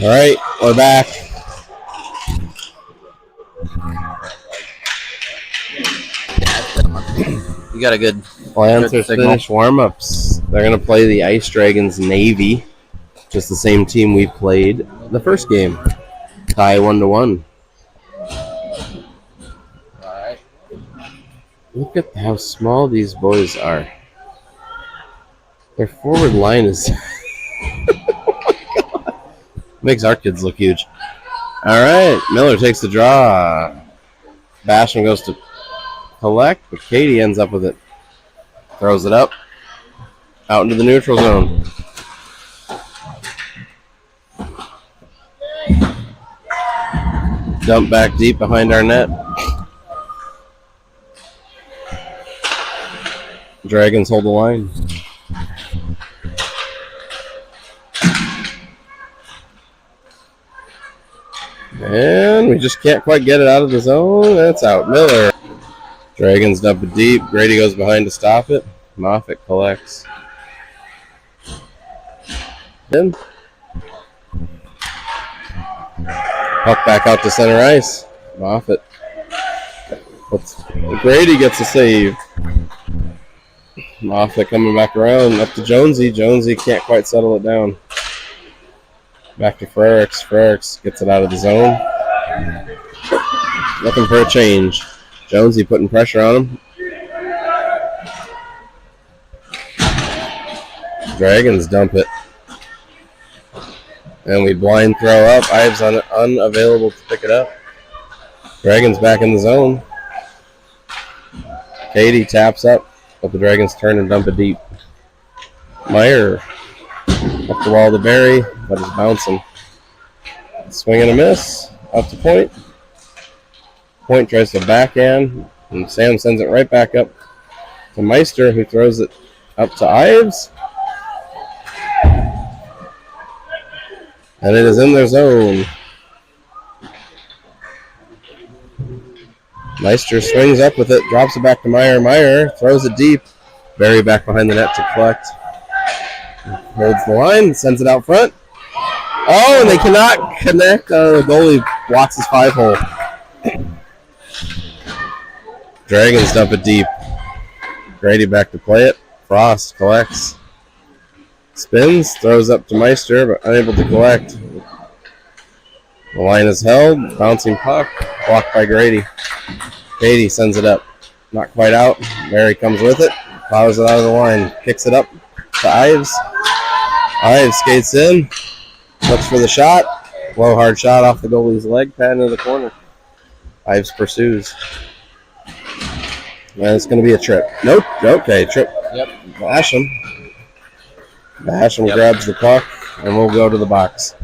All right, we're back. You got a good. Lancers finish warm-ups. They're going to play the Ice Dragons Navy, just the same team we played the first game. Tie 1-1. Alright. Look at how small these boys are. Their forward line is... oh my God. Makes our kids look huge. All right, Miller takes the draw. Basham goes to collect, but Katie ends up with it. Throws it up. Out into the neutral zone. Dump back deep behind our net. Dragons hold the line. And we just can't quite get it out of the zone. That's out. Miller. Dragons dump it deep. Grady goes behind to stop it. Moffitt collects. Then puck back out to center ice. Moffitt. Grady gets a save. Moffitt coming back around up to Jonesy. Jonesy can't quite settle it down. Back to Frericks. Frericks gets it out of the zone. Looking for a change. Jonesy putting pressure on him. Dragons dump it. And we blind throw up. Ives unavailable to pick it up. Dragons back in the zone. Katie taps up, but the Dragons turn and dump it deep. Meyer up the wall to Barry, but it's bouncing. Swing and a miss. Up to Point. Point tries to backhand, and Sam sends it right back up to Meister, who throws it up to Ives. And it is in their zone. Meister swings up with it, drops it back to Meyer. Meyer throws it deep. Barry back behind the net to collect. Holds the line, sends it out front. Oh, and they cannot connect. The goalie blocks his 5-hole. Dragons dump it deep. Grady back to play it. Frost collects. Spins, throws up to Meister, but unable to collect. The line is held. Bouncing puck. Blocked by Grady. Katie sends it up. Not quite out. Mary comes with it. Powers it out of the line. Kicks it up to Ives. Ives skates in. Looks for the shot. Low hard shot off the goalie's leg. Pad into the corner. Ives pursues. And it's going to be a trip. Nope. Okay, trip. Yep. Basham. Basham grabs the puck, and we'll go to the box.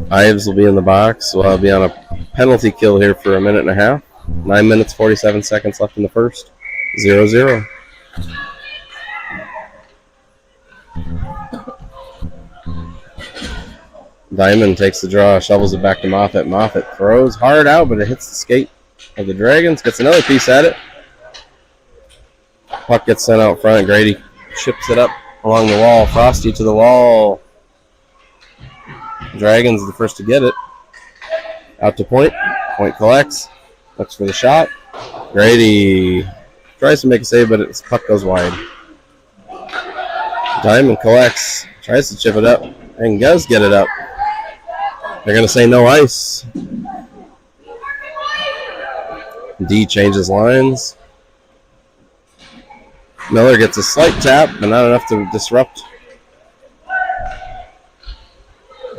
Ives will be in the box. We'll be on a penalty kill here for a minute and a half. 9 minutes, 47 seconds left in the first. 0-0. Diamond takes the draw, shovels it back to Moffitt. Moffitt throws hard out, but it hits the skate of the Dragons. Gets another piece at it. Puck gets sent out front. Grady chips it up along the wall. Frosty to the wall. Dragons the first to get it. Out to Point. Point collects. Looks for the shot. Grady tries to make a save, but its puck goes wide. Diamond collects. Tries to chip it up. And does get it up. They're going to say no ice. D changes lines. Miller gets a slight tap, but not enough to disrupt.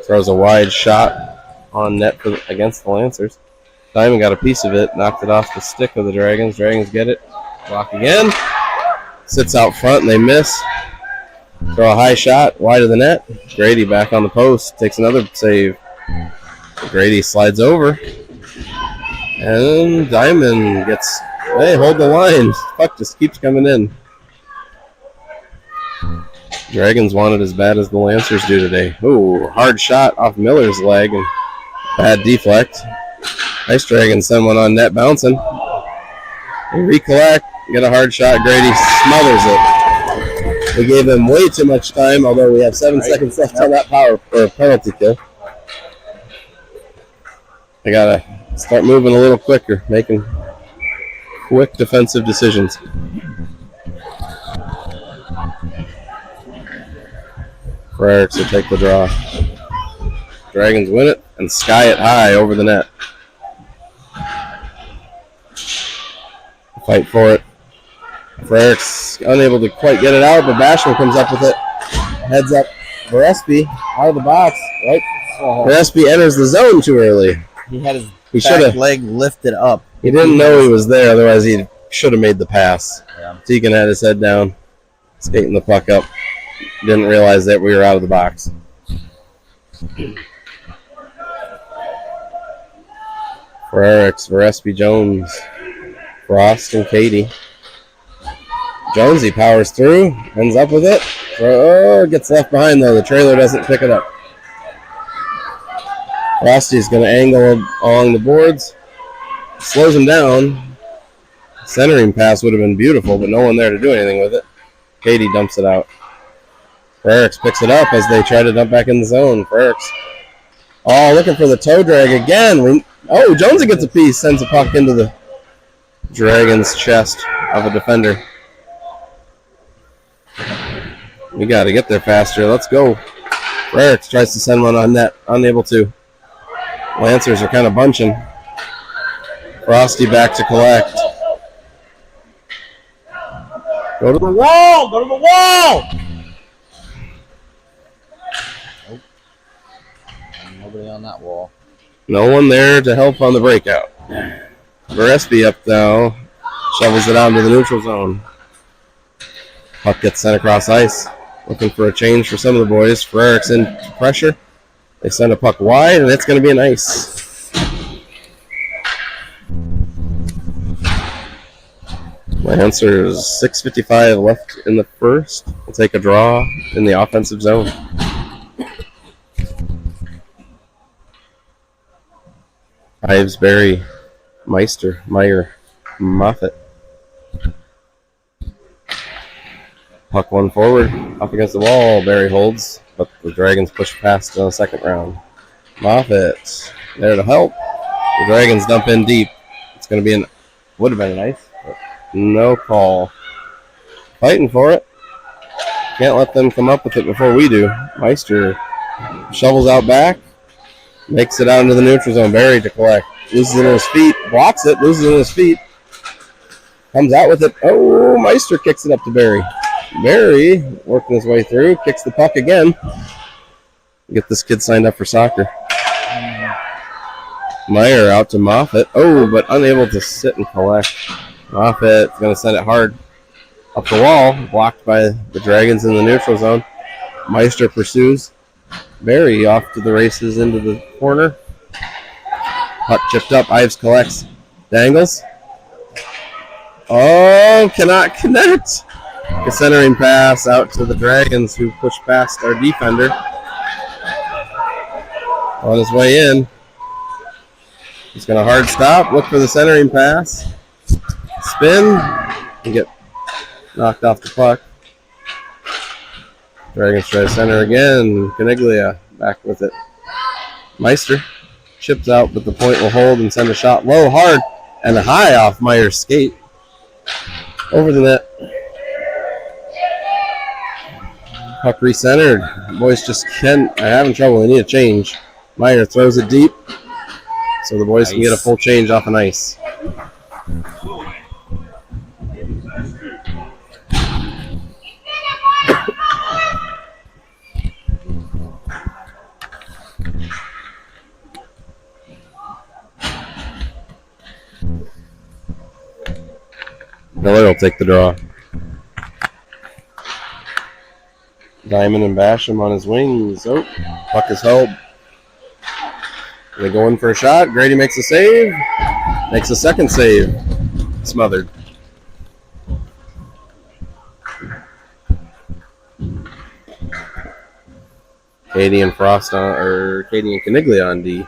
Throws a wide shot on net against the Lancers. Diamond got a piece of it, knocked it off the stick of the Dragons. Dragons get it. Block again. Sits out front, and they miss. Throw a high shot, wide of the net. Grady back on the post, takes another save. Grady slides over. And Diamond gets, hey, hold the line. Puck just keeps coming in. Dragons want it as bad as the Lancers do today. Ooh, hard shot off Miller's leg and bad deflect. Ice Dragons send one on net bouncing. They recollect. get a hard shot. Grady smothers it. We gave him way too much time, although we have 7 seconds left on that power or penalty kill. I gotta start moving a little quicker, making quick defensive decisions. Frericks will take the draw. Dragons win it and sky it high over the net. Fight for it. Frericks unable to quite get it out, but Basham comes up with it. Heads up. Varespi out of the box. Right? Varespi enters the zone too early. He had his back leg lifted up. He didn't know he was there, otherwise he should have made the pass. Yeah. Tegan had his head down, skating the puck up. Didn't realize that we were out of the box. Frericks, Varespi, Jones, Frost, and Katie. Jonesy powers through, ends up with it. Gets left behind though. The trailer doesn't pick it up. Frosty's going to angle along the boards. Slows him down. Centering pass would have been beautiful, but no one there to do anything with it. Katie dumps it out. Frericks picks it up as they try to dump back in the zone. Frericks. Oh, looking for the toe drag again. Jonesy gets a piece, sends a puck into the Dragon's chest of a defender. We got to get there faster. Let's go. Frericks tries to send one on net. Unable to. Lancers are kind of bunching. Frosty back to collect. Go to the wall! Go to the wall! Nope. Nobody on that wall. No one there to help on the breakout. Varespi up now. Shovels it out into the neutral zone. Puck gets sent across ice. Looking for a change for some of the boys. Frericks in pressure. They send a puck wide, and it's going to be an ice. Lancers 6:55 left in the first. We'll take a draw in the offensive zone. Ives, Berry, Meister, Meyer, Moffitt. Puck one forward, up against the wall. Berry holds, but the Dragons push past on the second round. Moffitt there to help. The Dragons dump in deep. It's going to be would have been nice, but no call. Fighting for it. Can't let them come up with it before we do. Meister shovels out back. Makes it out into the neutral zone. Berry to collect. Loses it in his feet. Blocks it. Loses it in his feet. Comes out with it. Oh, Meister kicks it up to Berry. Berry working his way through. Kicks the puck again. Get this kid signed up for soccer. Meyer out to Moffitt. Oh, but unable to sit and collect. Moffitt's going to send it hard up the wall. Blocked by the Dragons in the neutral zone. Meister pursues. Berry off to the races into the corner. Puck chipped up. Ives collects. Dangles. Oh, cannot connect. A centering pass out to the Dragons who push past our defender. On his way in. He's going to hard stop. Look for the centering pass. Spin. And get knocked off the puck. Dragons try to center again. Caniglia back with it. Meister chips out, but the point will hold and send a shot low, hard, and a high off Meyer's skate. Over the net. Puck recentered. Boys just are having trouble. They need a change. Meyer throws it deep so the boys can get a full change off an ice. Miller will take the draw. Diamond and Basham on his wings. Oh, puck is held. They go in for a shot. Grady makes a save. Makes a second save. Smothered. Katie and Katie and Caniglia on D.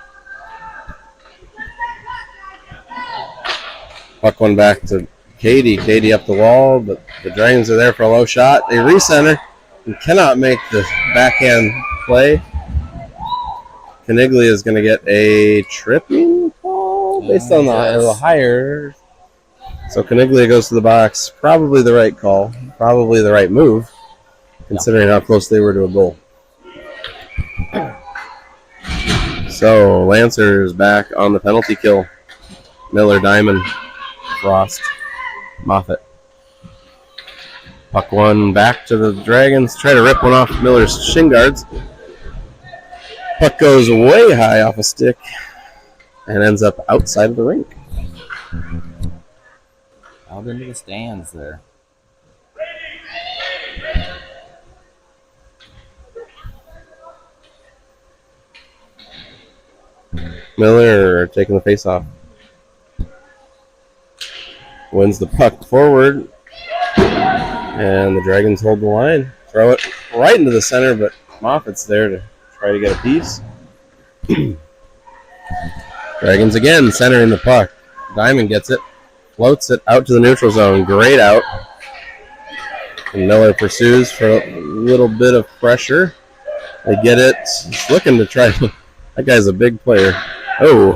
Puck one back to Katie. Katie up the wall, but the Dragons are there for a low shot. They recenter and cannot make the backhand play. Caniglia is going to get a tripping ball based on the higher. So Caniglia goes to the box. Probably the right call. Probably the right move, considering how close they were to a goal. So Lancers back on the penalty kill. Miller, Diamond, Frost, Moffitt. Puck one back to the Dragons. Try to rip one off Miller's shin guards. Puck goes way high off a stick and ends up outside of the rink. Out into the stands there. Miller taking the face off. Wins the puck forward. And the Dragons hold the line. Throw it right into the center, but Moffitt's there to try to get a piece. Dragons again centering the puck. Diamond gets it. Floats it out to the neutral zone. Great out. And Miller pursues for a little bit of pressure. They get it. He's looking to try. That guy's a big player. Oh.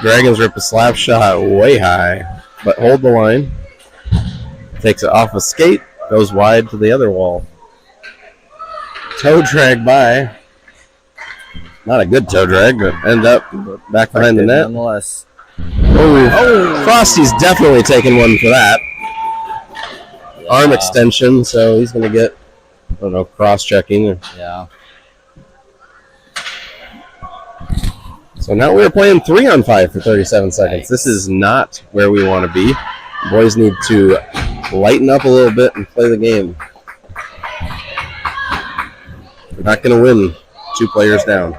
Dragons rip a slap shot way high, but hold the line. Takes it off a skate. Goes wide to the other wall. Toe drag by. Not a good toe drag, but end up back behind the net. Nonetheless. Oh, Frosty's definitely taking one for that. Yeah. Arm extension, so he's going to get, I don't know, cross-checking. Yeah. So now we're playing 3-on-5 for 37 seconds. Nice. This is not where we want to be. Boys need to lighten up a little bit and play the game. We're not going to win 2 players down.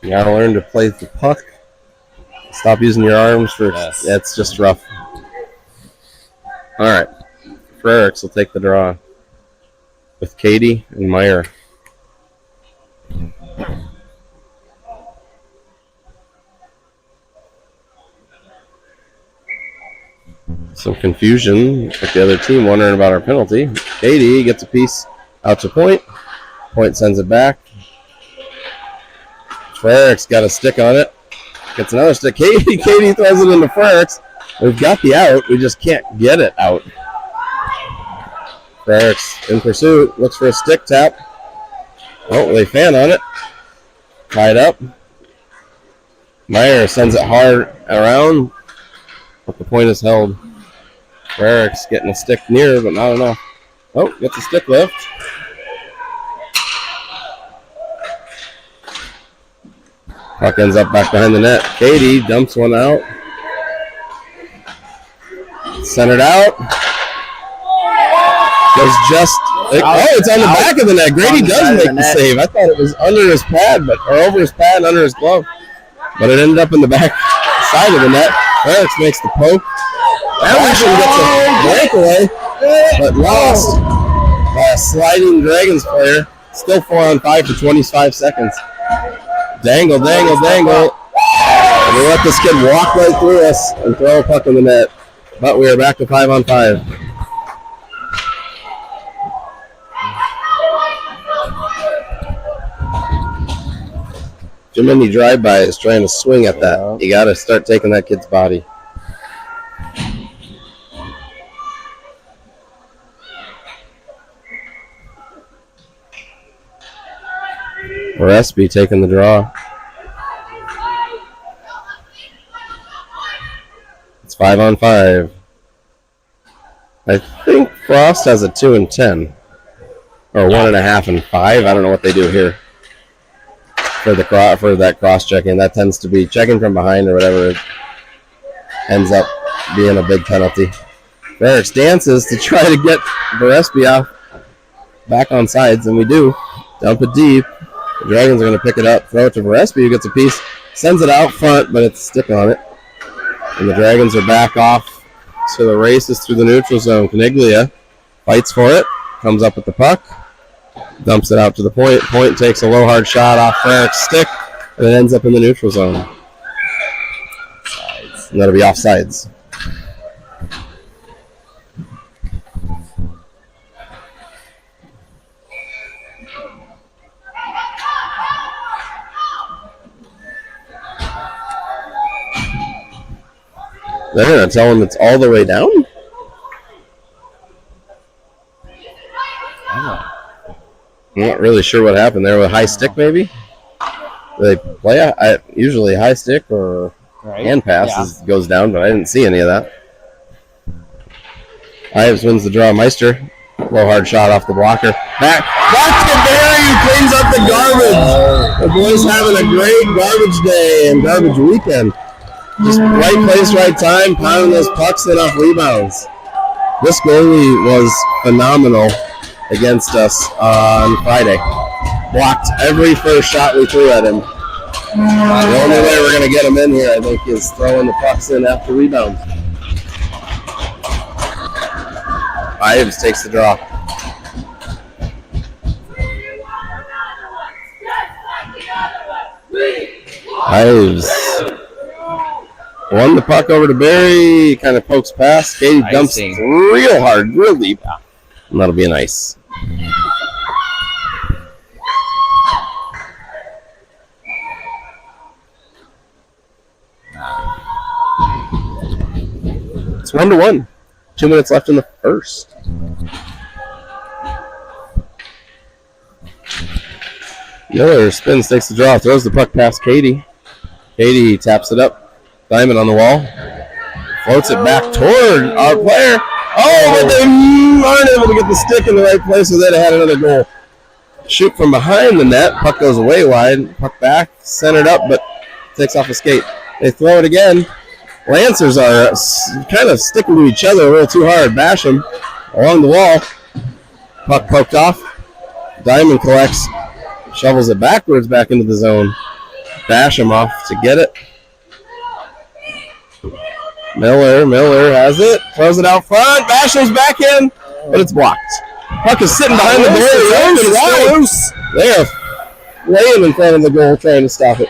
You got to learn to play the puck. Stop using your arms for. Yes. That's just rough. All right. Frericks will take the draw with Katie and Meyer. Some confusion with the other team wondering about our penalty. Katie gets a piece out to Point. Point sends it back. Frericks got a stick on it. Gets another stick. Katie throws it into Frericks. We've got the out. We just can't get it out. Frericks in pursuit. Looks for a stick tap. Oh, they fan on it. Tied up. Meyer sends it hard around. But the point is held. Frericks getting a stick near, but not enough. Oh, gets a stick lift. Puck ends up back behind the net. Katie dumps one out. Centered out. Goes just. It's on the back of the net. Grady does make the save. I thought it was under his pad, or over his pad and under his glove. But it ended up in the back side of the net. Frericks makes the poke. Anderson gets a breakaway, but lost by a sliding Dragons player. Still 4-on-5 for 25 seconds. Dangle. We let this kid walk right through us and throw a puck in the net. But we are back to 5-on-5. Too many drive-bys trying to swing at that. You got to start taking that kid's body. Oresby taking the draw. It's 5-on-5. I think Frost has a 2-and-10. Or 1.5-and-5. I don't know what they do here. For that cross-checking. That tends to be checking from behind or whatever. It ends up being a big penalty. Frericks dances to try to get Oresby off back on sides, and we do. Dump it deep. The Dragons are going to pick it up, throw it to Oresby, who gets a piece, sends it out front, but it's a stick on it. And the Dragons are back off to the races through the neutral zone. Caniglia Fights for it. Comes up with the puck. Dumps it out to the point. Point takes a low hard shot off Freric's stick. And it ends up in the neutral zone. And that'll be offsides. They're going to tell him it's all the way down? I'm not really sure what happened there. With a high stick, maybe? They play usually high stick or hand pass goes down, but I didn't see any of that. Ives wins the draw. Meister. Low hard shot off the blocker. Back to Barry, who cleans up the garbage. The boys having a great garbage day and garbage weekend. Just right place, right time, pounding those pucks in off rebounds. This goalie was phenomenal against us on Friday. Blocked every first shot we threw at him. The only way we're going to get him in here, I think, is throwing the pucks in after rebounds. Ives takes the draw. Ives won the puck over to Barry. Kind of pokes past. Katie dumps real hard, real deep. And that'll be an ice. It's 1-1. 2 minutes left in the first. Miller spins, takes the draw, throws the puck past Katie. Katie taps it up. Diamond on the wall. Floats it back toward our player. Oh, but they aren't able to get the stick in the right place, so they'd have had another goal. Shoot from behind the net. Puck goes away wide. Puck back, centered up, but takes off a skate. They throw it again. Lancers are kind of sticking to each other a little too hard. Basham along the wall. Puck poked off. Diamond collects. Shovels it backwards back into the zone. Basham off to get it. Miller has it. Throws it out front. Basham's back in, but it's blocked. Puck is sitting behind the goal. They are laying in front of the goal trying to stop it.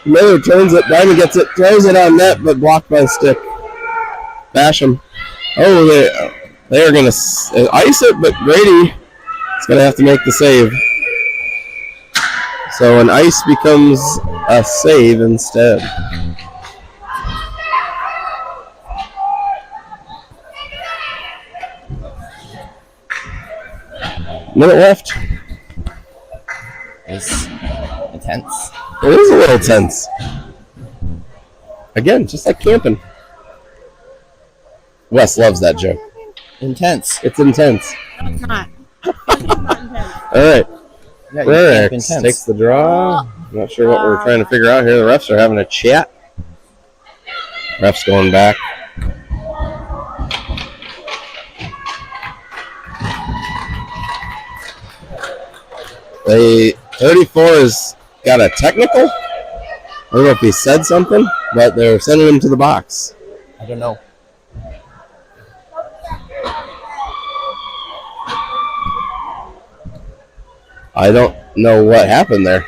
Miller turns it. Diamond gets it. Throws it on net, but blocked by the stick. Basham. Oh, they are going to ice it, but Grady is going to have to make the save. So an ice becomes a save instead. Minute left. It's intense. It is a little tense. Again, just like camping. Wes loves that joke. Intense. It's intense. No, it's not. It's not intense. All right. Yeah, Frericks takes the draw. Not sure what we're trying to figure out here. The refs are having a chat. Refs going back. They 34 has got a technical. I don't know if he said something, but they're sending him to the box. I don't know. I don't know what happened there.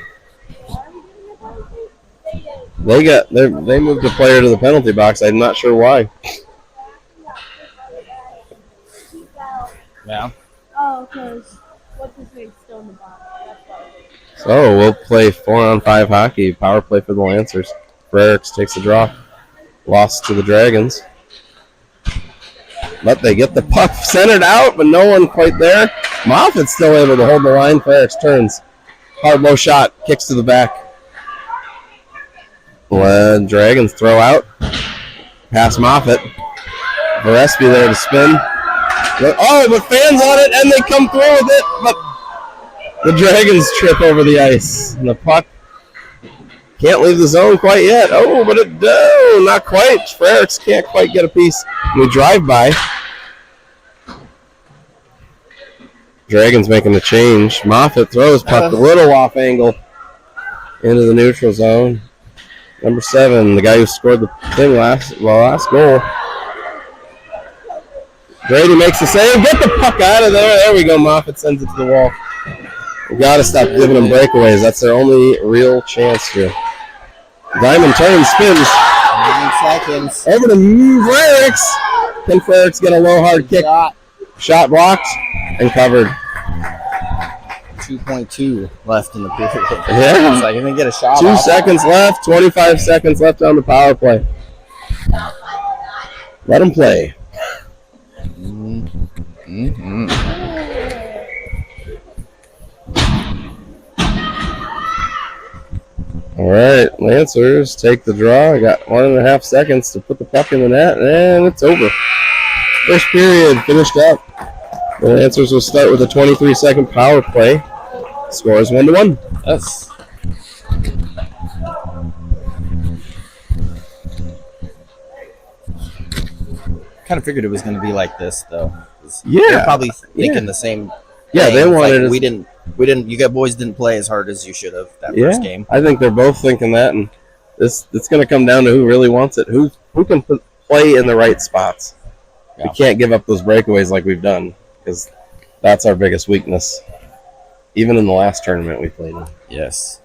They moved the player to the penalty box. I'm not sure why. Yeah. Oh, because what's his name still in the box? That's why. So we'll play 4-on-5 hockey. Power play for the Lancers. Frericks takes the draw. Lost to the Dragons. But they get the puck centered out, but no one quite there. Moffitt's still able to hold the line. Frericks turns. Hard low shot. Kicks to the back. Dragons throw out. Pass Moffitt. Varespi there to spin. Oh, but fans on it, and they come through with it. But the Dragons trip over the ice. And the puck can't leave the zone quite yet. Oh, but not quite. Frericks can't quite get a piece. We drive by. Dragons making a change. Moffitt throws puck a little off angle into the neutral zone. Number 7, the guy who scored the last goal. Grady makes the save. Get the puck out of there. There we go. Moffitt sends it to the wall. We got to stop giving them breakaways. That's their only real chance here. Diamond turns, spins. 9 seconds. Over to Frericks. Can Frericks get a low, hard kick? Shot blocked and covered. 2.2 left in the period. Yeah. So I didn't get a shot. 2 seconds left. 25 seconds left on the power play. Let them play. Mm-hmm. All right, Lancers take the draw. I got 1.5 seconds to put the puck in the net, and it's over. First period finished up. The Lancers will start with a 23-second power play. Score is 1-1. Yes. Kind of figured it was going to be like this, though. Yeah. They're probably thinking the same. Yeah, thing. they wanted like, us. we didn't. You boys didn't play as hard as you should have that first game. I think they're both thinking that, and it's going to come down to who really wants it, who can play in the right spots. Yeah. We can't give up those breakaways like we've done, because that's our biggest weakness. Even in the last tournament we played in. Yes.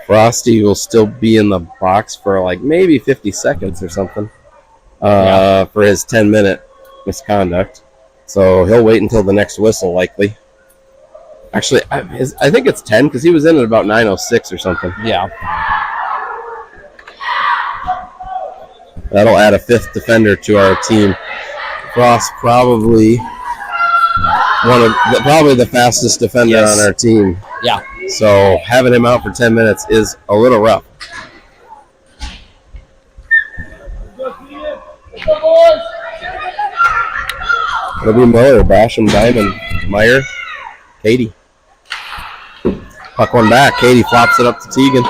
Frosty will still be in the box for like maybe 50 seconds or something for his 10-minute misconduct. So he'll wait until the next whistle, likely. Actually, I think it's 10 because he was in at about 9:06 or something. Yeah. That'll add a 5th defender to our team. Frost probably probably the fastest defender on our team. Yeah. So having him out for 10 minutes is a little rough. It'll be Miller, Basham, Diamond, Meyer, Katie. Puck one back. Katie flops it up to Tegan.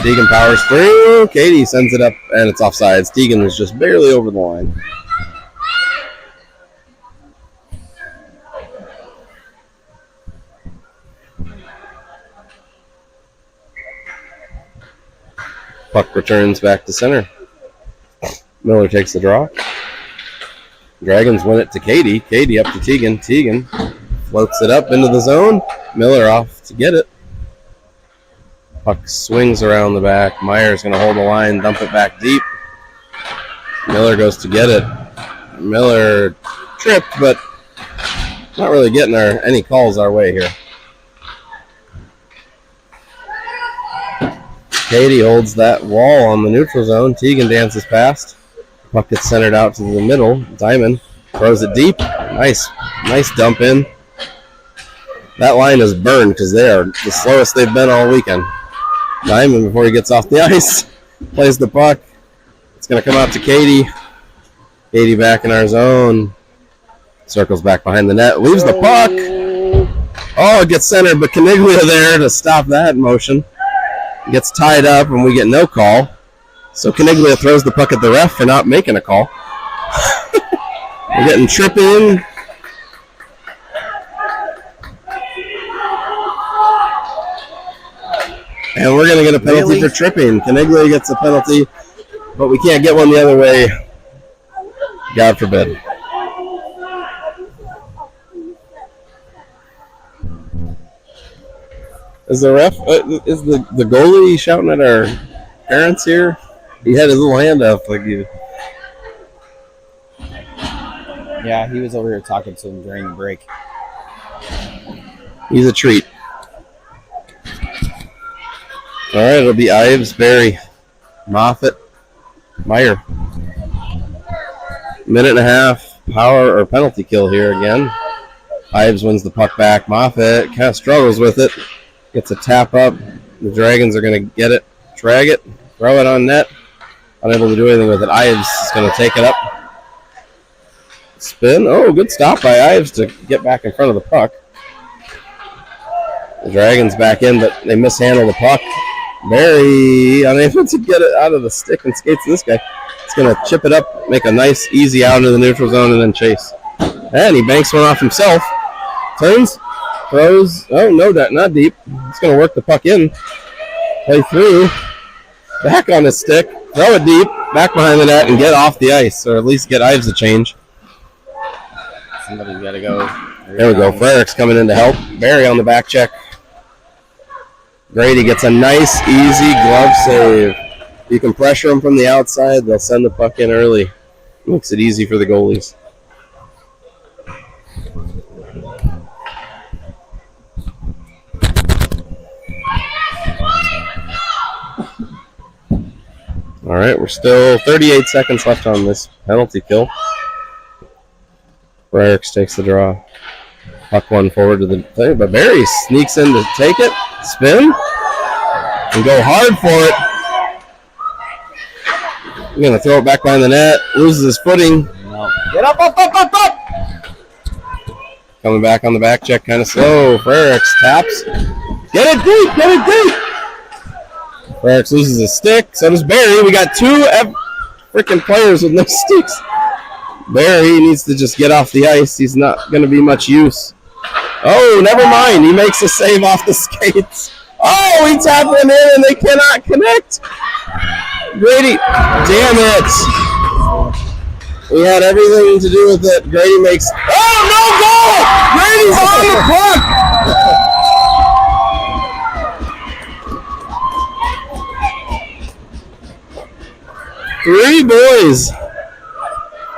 Tegan powers through. Katie sends it up, and it's offsides. Tegan was just barely over the line. Puck returns back to center. Miller takes the draw. Dragons win it to Katie. Katie up to Tegan. Tegan floats it up into the zone. Miller off to get it. Puck swings around the back. Meyer's going to hold the line, dump it back deep. Miller goes to get it. Miller tripped, but not really getting any calls our way here. Katie holds that wall on the neutral zone. Tegan dances past. Puck gets centered out to the middle. Diamond throws it deep. Nice dump in. That line is burned because they are the slowest they've been all weekend. Diamond, before he gets off the ice, plays the puck. It's going to come out to Katie. Katie back in our zone. Circles back behind the net. Leaves the puck. Oh, it gets centered, but Caniglia there to stop that motion. Gets tied up, and we get no call. So Caniglia throws the puck at the ref for not making a call. We're getting tripping. And we're going to get a penalty for tripping. Caniglia gets a penalty, but we can't get one the other way. God forbid. Is the ref, is the goalie shouting at our parents here? He had his little hand up like you. Yeah, he was over here talking to him during the break. He's a treat. All right, it'll be Ives, Berry, Moffitt, Meyer. Minute and a half power or penalty kill here again. Ives wins the puck back. Moffitt kind of struggles with it. Gets a tap up. The Dragons are going to get it, drag it, throw it on net. Unable to do anything with it. Ives is going to take it up. Spin. Oh, good stop by Ives to get back in front of the puck. The Dragons back in, but they mishandle the puck. Very unable to get it out of the stick and skates to this guy. It's going to chip it up, make a nice, easy out into the neutral zone, and then chase. And he banks one off himself. Turns. Throws. Oh, no, not deep. He's going to work the puck in. Play through. Back on the stick. Throw it deep. Back behind the net and get off the ice. Or at least get Ives a change. Somebody's got to go. There we go. Frericks coming in to help. Barry on the back check. Grady gets a nice, easy glove save. You can pressure them from the outside. They'll send the puck in early. Makes it easy for the goalies. All right, we're still 38 seconds left on this penalty kill. Frericks takes the draw. Puck one forward to the thing, but Barry sneaks in to take it, spin, and go hard for it. We're going to throw it back behind the net, loses his footing. No. Get up, up, up, up, up! Coming back on the back check, kind of slow. Frericks taps. Get it deep, get it deep! Frericks loses his stick, so does Barry. We got two freaking players with no sticks. Barry needs to just get off the ice. He's not going to be much use. Oh, never mind. He makes a save off the skates. Oh, he tapped one in and they cannot connect. Grady, damn it. We had everything to do with it. Grady makes, oh, no goal! Grady's on the puck! Three boys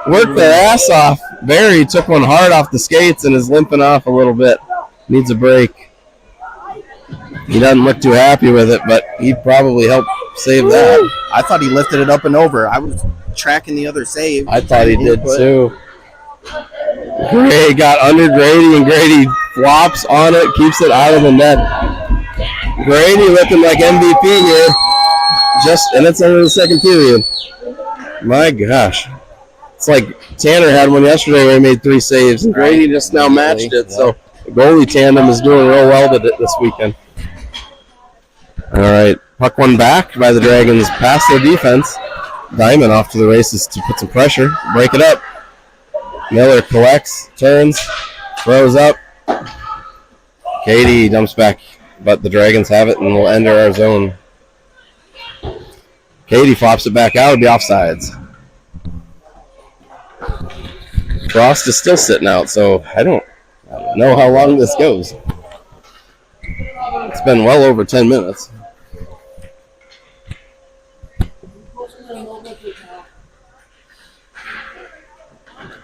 worked their ass off. Barry took one hard off the skates and is limping off a little bit. Needs a break. He doesn't look too happy with it, but he probably helped save that. I thought he lifted it up and over. I was tracking the other save. I thought he did too. Gray got under Grady, and Grady flops on it, keeps it out of the net. Grady looking like MVP here. And it's under the second period. My gosh. It's like Tanner had one yesterday where he made 3 saves, and Grady just now matched it. So the goalie tandem is doing real well this weekend. All right, puck one back by the Dragons past their defense. Diamond off to the races to put some pressure, break it up. Miller collects, turns, throws up. Katie dumps back, but the Dragons have it and will enter our zone. Katie flops it back out, it'll be offsides. Frost is still sitting out, so I don't know how long this goes. It's been well over 10 minutes.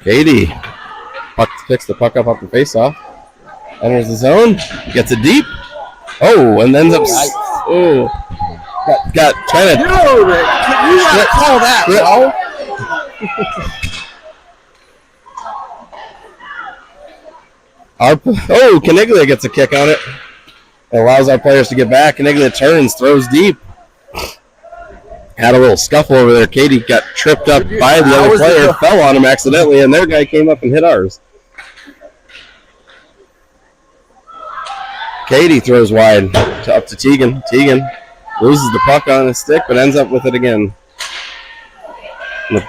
Katie picks the puck up off the face-off. Enters the zone, gets it deep. Oh, and ends up. Oh, got trying to. You gotta call that, bro. Caniglia gets a kick on it. It allows our players to get back. Caniglia turns, throws deep. Had a little scuffle over there. Katie got tripped up by the other player, fell on him accidentally, and their guy came up and hit ours. Katie throws wide up to Tegan. Tegan loses the puck on his stick, but ends up with it again. The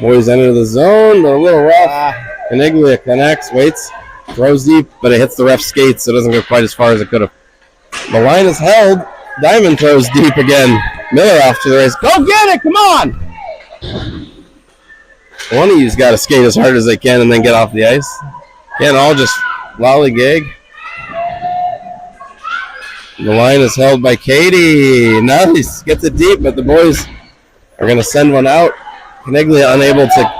boys enter the zone. They're a little rough. Caniglia connects, waits, throws deep, but it hits the ref's skates, so it doesn't go quite as far as it could have. The line is held. Diamond throws deep again. Miller off to the race. Go get it! Come on! One of you's got to skate as hard as they can and then get off the ice. Can't all just lollygag. The line is held by Katie. Nice. Gets it deep, but the boys are going to send one out. Caniglia unable to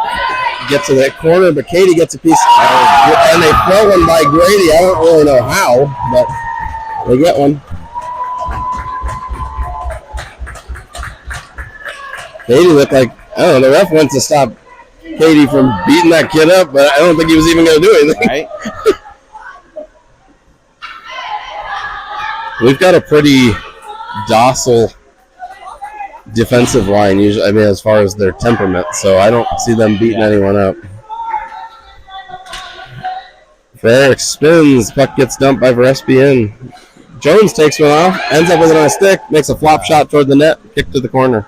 get to that corner, but Katie gets a piece. And they throw one by Grady. I don't really know how, but they get one. Katie looked like, I don't know, the ref went to stop Katie from beating that kid up, but I don't think he was even going to do anything. Right. We've got a pretty docile defensive line, usually. I mean, as far as their temperament, so I don't see them beating anyone up. Frericks spins, puck gets dumped by Verespian. Jones takes one off, ends up with it on a stick, makes a flop shot toward the net, kick to the corner.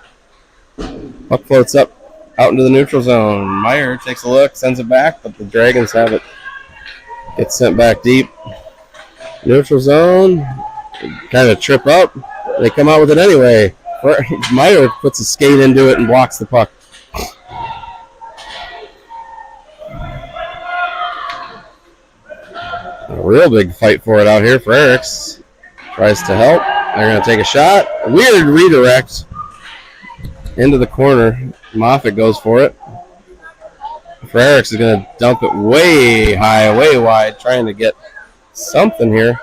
Puck floats up, out into the neutral zone. Meyer takes a look, sends it back, but the Dragons have it. Gets sent back deep. Neutral zone, kind of trip up. They come out with it anyway. Meyer puts a skate into it and blocks the puck. A real big fight for it out here for Eriks. Tries to help. They're going to take a shot. Weird redirect into the corner. Moffitt goes for it. Eriks is going to dump it way high, way wide, trying to get something here.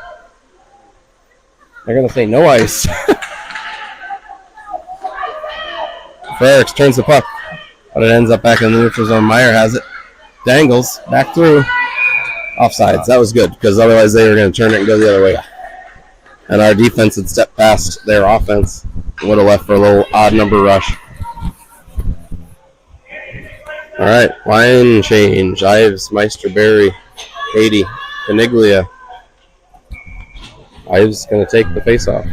They're going to say no ice. Eriks turns the puck, but it ends up back in the neutral zone. Meyer has it. Dangles back through. Offsides. That was good because otherwise they were going to turn it and go the other way. And our defense had stepped past their offense. Would have left for a little odd number rush. All right, line change. Ives, Meister, Berry, Katie, Caniglia. Ives going to take the face-off.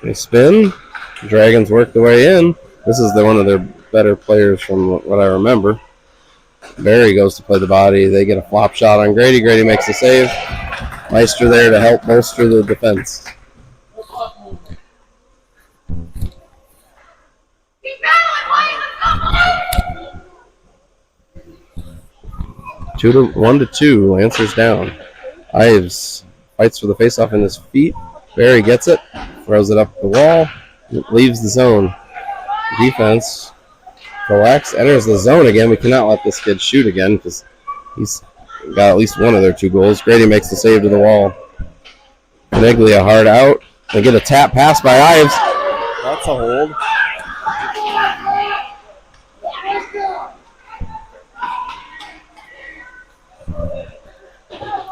They spin. Dragons work the way in. This is one of their better players from what I remember. Berry goes to play the body. They get a flop shot on Grady. Grady makes the save. Meister there to help bolster the defense. One to two. Lancers down. Ives fights for the faceoff in his feet. Berry gets it. Throws it up the wall. Leaves the zone. Defense collects. Enters the zone again. We cannot let this kid shoot again because he's got at least one of their 2 goals. Grady makes the save to the wall. Caniglia hard out. They get a tap pass by Ives. That's a hold.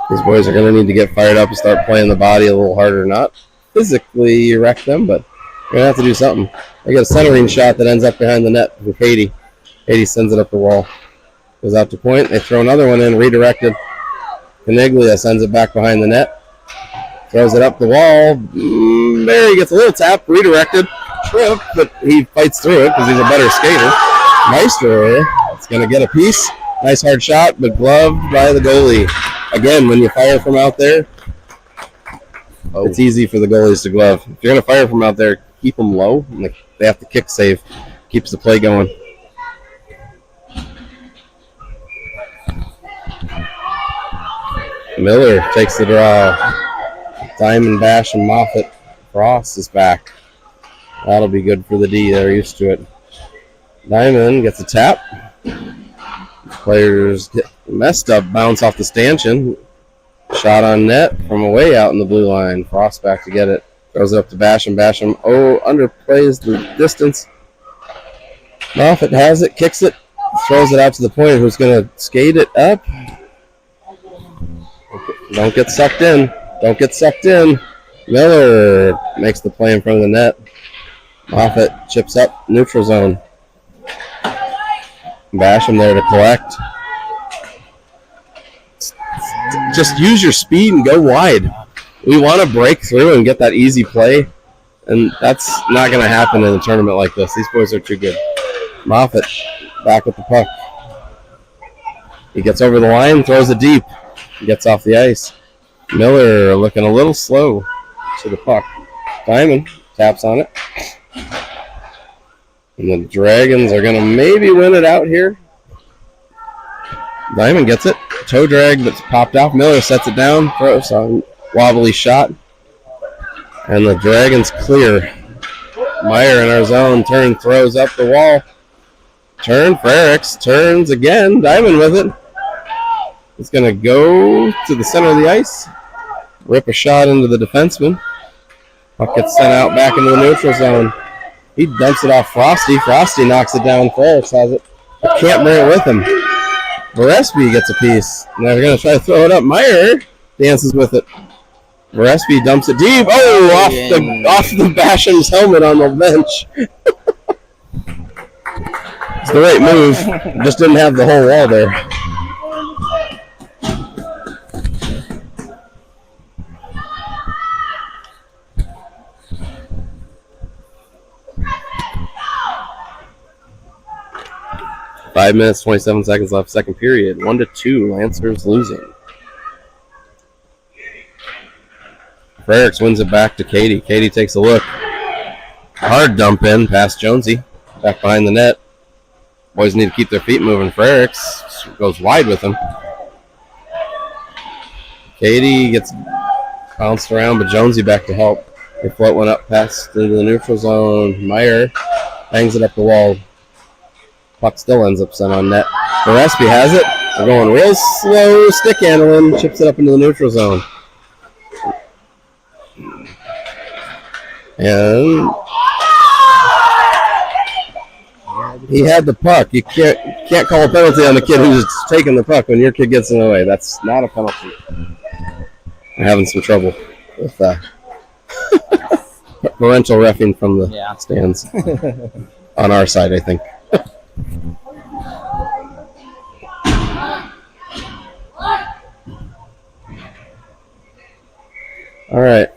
These boys are going to need to get fired up and start playing the body a little harder. Not physically wreck them, but they're going to have to do something. They get a centering shot that ends up behind the net from Katie. Katie sends it up the wall. Goes out to point. They throw another one in, redirected. Caniglia sends it back behind the net. Throws it up the wall. Berry gets a little tap, redirected. Trip, but he fights through it because he's a better skater. Meister is going to get a piece. Nice hard shot, but gloved by the goalie. Again, when you fire from out there, it's easy for the goalies to glove. If you're going to fire from out there, keep them low. And they have to kick save. Keeps the play going. Miller takes the draw. Diamond, Bash, and Moffitt. Frost is back. That'll be good for the D. They're used to it. Diamond gets a tap. Players get messed up, bounce off the stanchion. Shot on net from away out in the blue line. Frost back to get it. Throws it up to Basham. Basham, underplays the distance. Moffitt has it, kicks it, throws it out to the point. Who's going to skate it up? Don't get sucked in. Don't get sucked in. Miller makes the play in front of the net. Moffitt chips up, neutral zone. Basham there to collect. Just use your speed and go wide. We want to break through and get that easy play, and that's not going to happen in a tournament like this. These boys are too good. Moffitt back with the puck. He gets over the line, throws it deep. He gets off the ice. Miller looking a little slow to the puck. Diamond taps on it. And the Dragons are going to maybe win it out here. Diamond gets it. Toe drag, but it's popped off. Miller sets it down. Throws a wobbly shot. And the Dragons clear. Meyer in our zone. Turn, throws up the wall. Turn for Eriks. Turns again. Diamond with it. It's going to go to the center of the ice. Rip a shot into the defenseman. Puck gets sent out back into the neutral zone. He dumps it off Frosty. Frosty knocks it down. Ferris has it. But can't bring it with him. Varespi gets a piece. Now they're going to try to throw it up. Meyer dances with it. Varespi dumps it deep. Oh, off the Basham's helmet on the bench. It's the right move. Just didn't have the whole wall there. Five minutes, 27 seconds left, second period. 1-2, Lancers losing. Frericks wins it back to Katie. Katie takes a look. Hard dump in past Jonesy. Back behind the net. Boys need to keep their feet moving. Frericks goes wide with him. Katie gets bounced around, but Jonesy back to help. They float one up past into the neutral zone. Meyer bangs it up the wall. Puck still ends up sent on net. Gillespie has it. They're going real slow stick handling. Chips it up into the neutral zone. And he had the puck. You can't call a penalty on the kid who's taking the puck when your kid gets in the way. That's not a penalty. I'm having some trouble with parental reffing from the stands. On our side, I think. All right.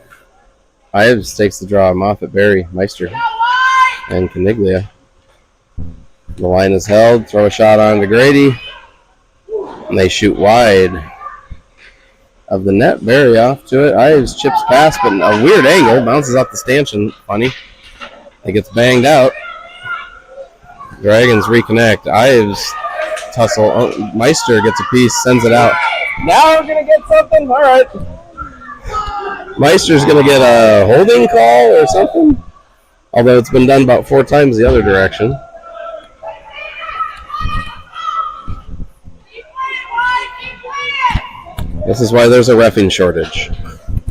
Ives takes the draw. Moffat, Berry, Meister, and Caniglia. The line is held. Throw a shot on to Grady. And they shoot wide of the net. Berry off to it. Ives chips past, but a weird angle. Bounces off the stanchion. Funny. It gets banged out. Dragons reconnect. Ives tussle. Oh, Meister gets a piece. Sends it out. Now we're going to get something. All right. Meister's going to get a holding call or something. Although it's been done about 4 times the other direction. This is why there's a reffing shortage.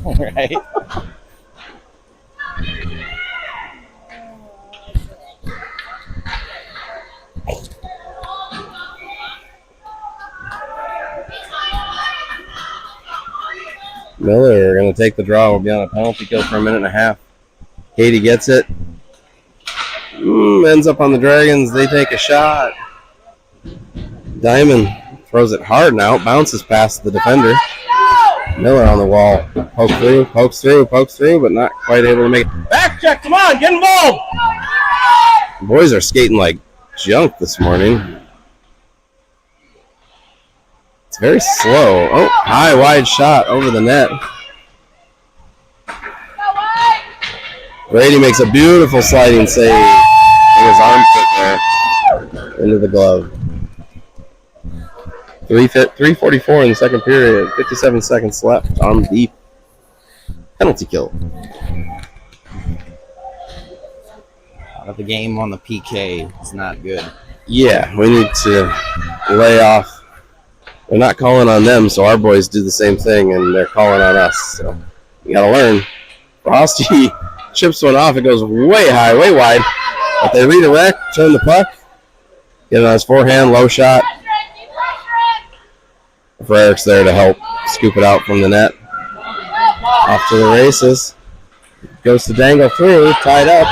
Right. Miller going to take the draw. We'll be on a penalty kill for a minute and a half. Katie gets it. Ends up on the Dragons. They take a shot. Diamond throws it hard now. Bounces past the defender. Miller on the wall. Pokes through, but not quite able to make it. Back check. Come on, get involved. The boys are skating like junk this morning. It's very slow. Oh, high, wide shot over the net. Brady makes a beautiful sliding save. And his arm put there into the glove. 3:44 in the second period. 57 seconds left on the penalty kill. Out of the game on the PK. It's not good. Yeah, we need to lay off. They're not calling on them, so our boys do the same thing, and they're calling on us. So you got to learn. Frosty chips one off. It goes way high, way wide. But they redirect, turn the puck, get it on his forehand, low shot. Frericks there to help scoop it out from the net. Off to the races. Goes to dangle through, tied up.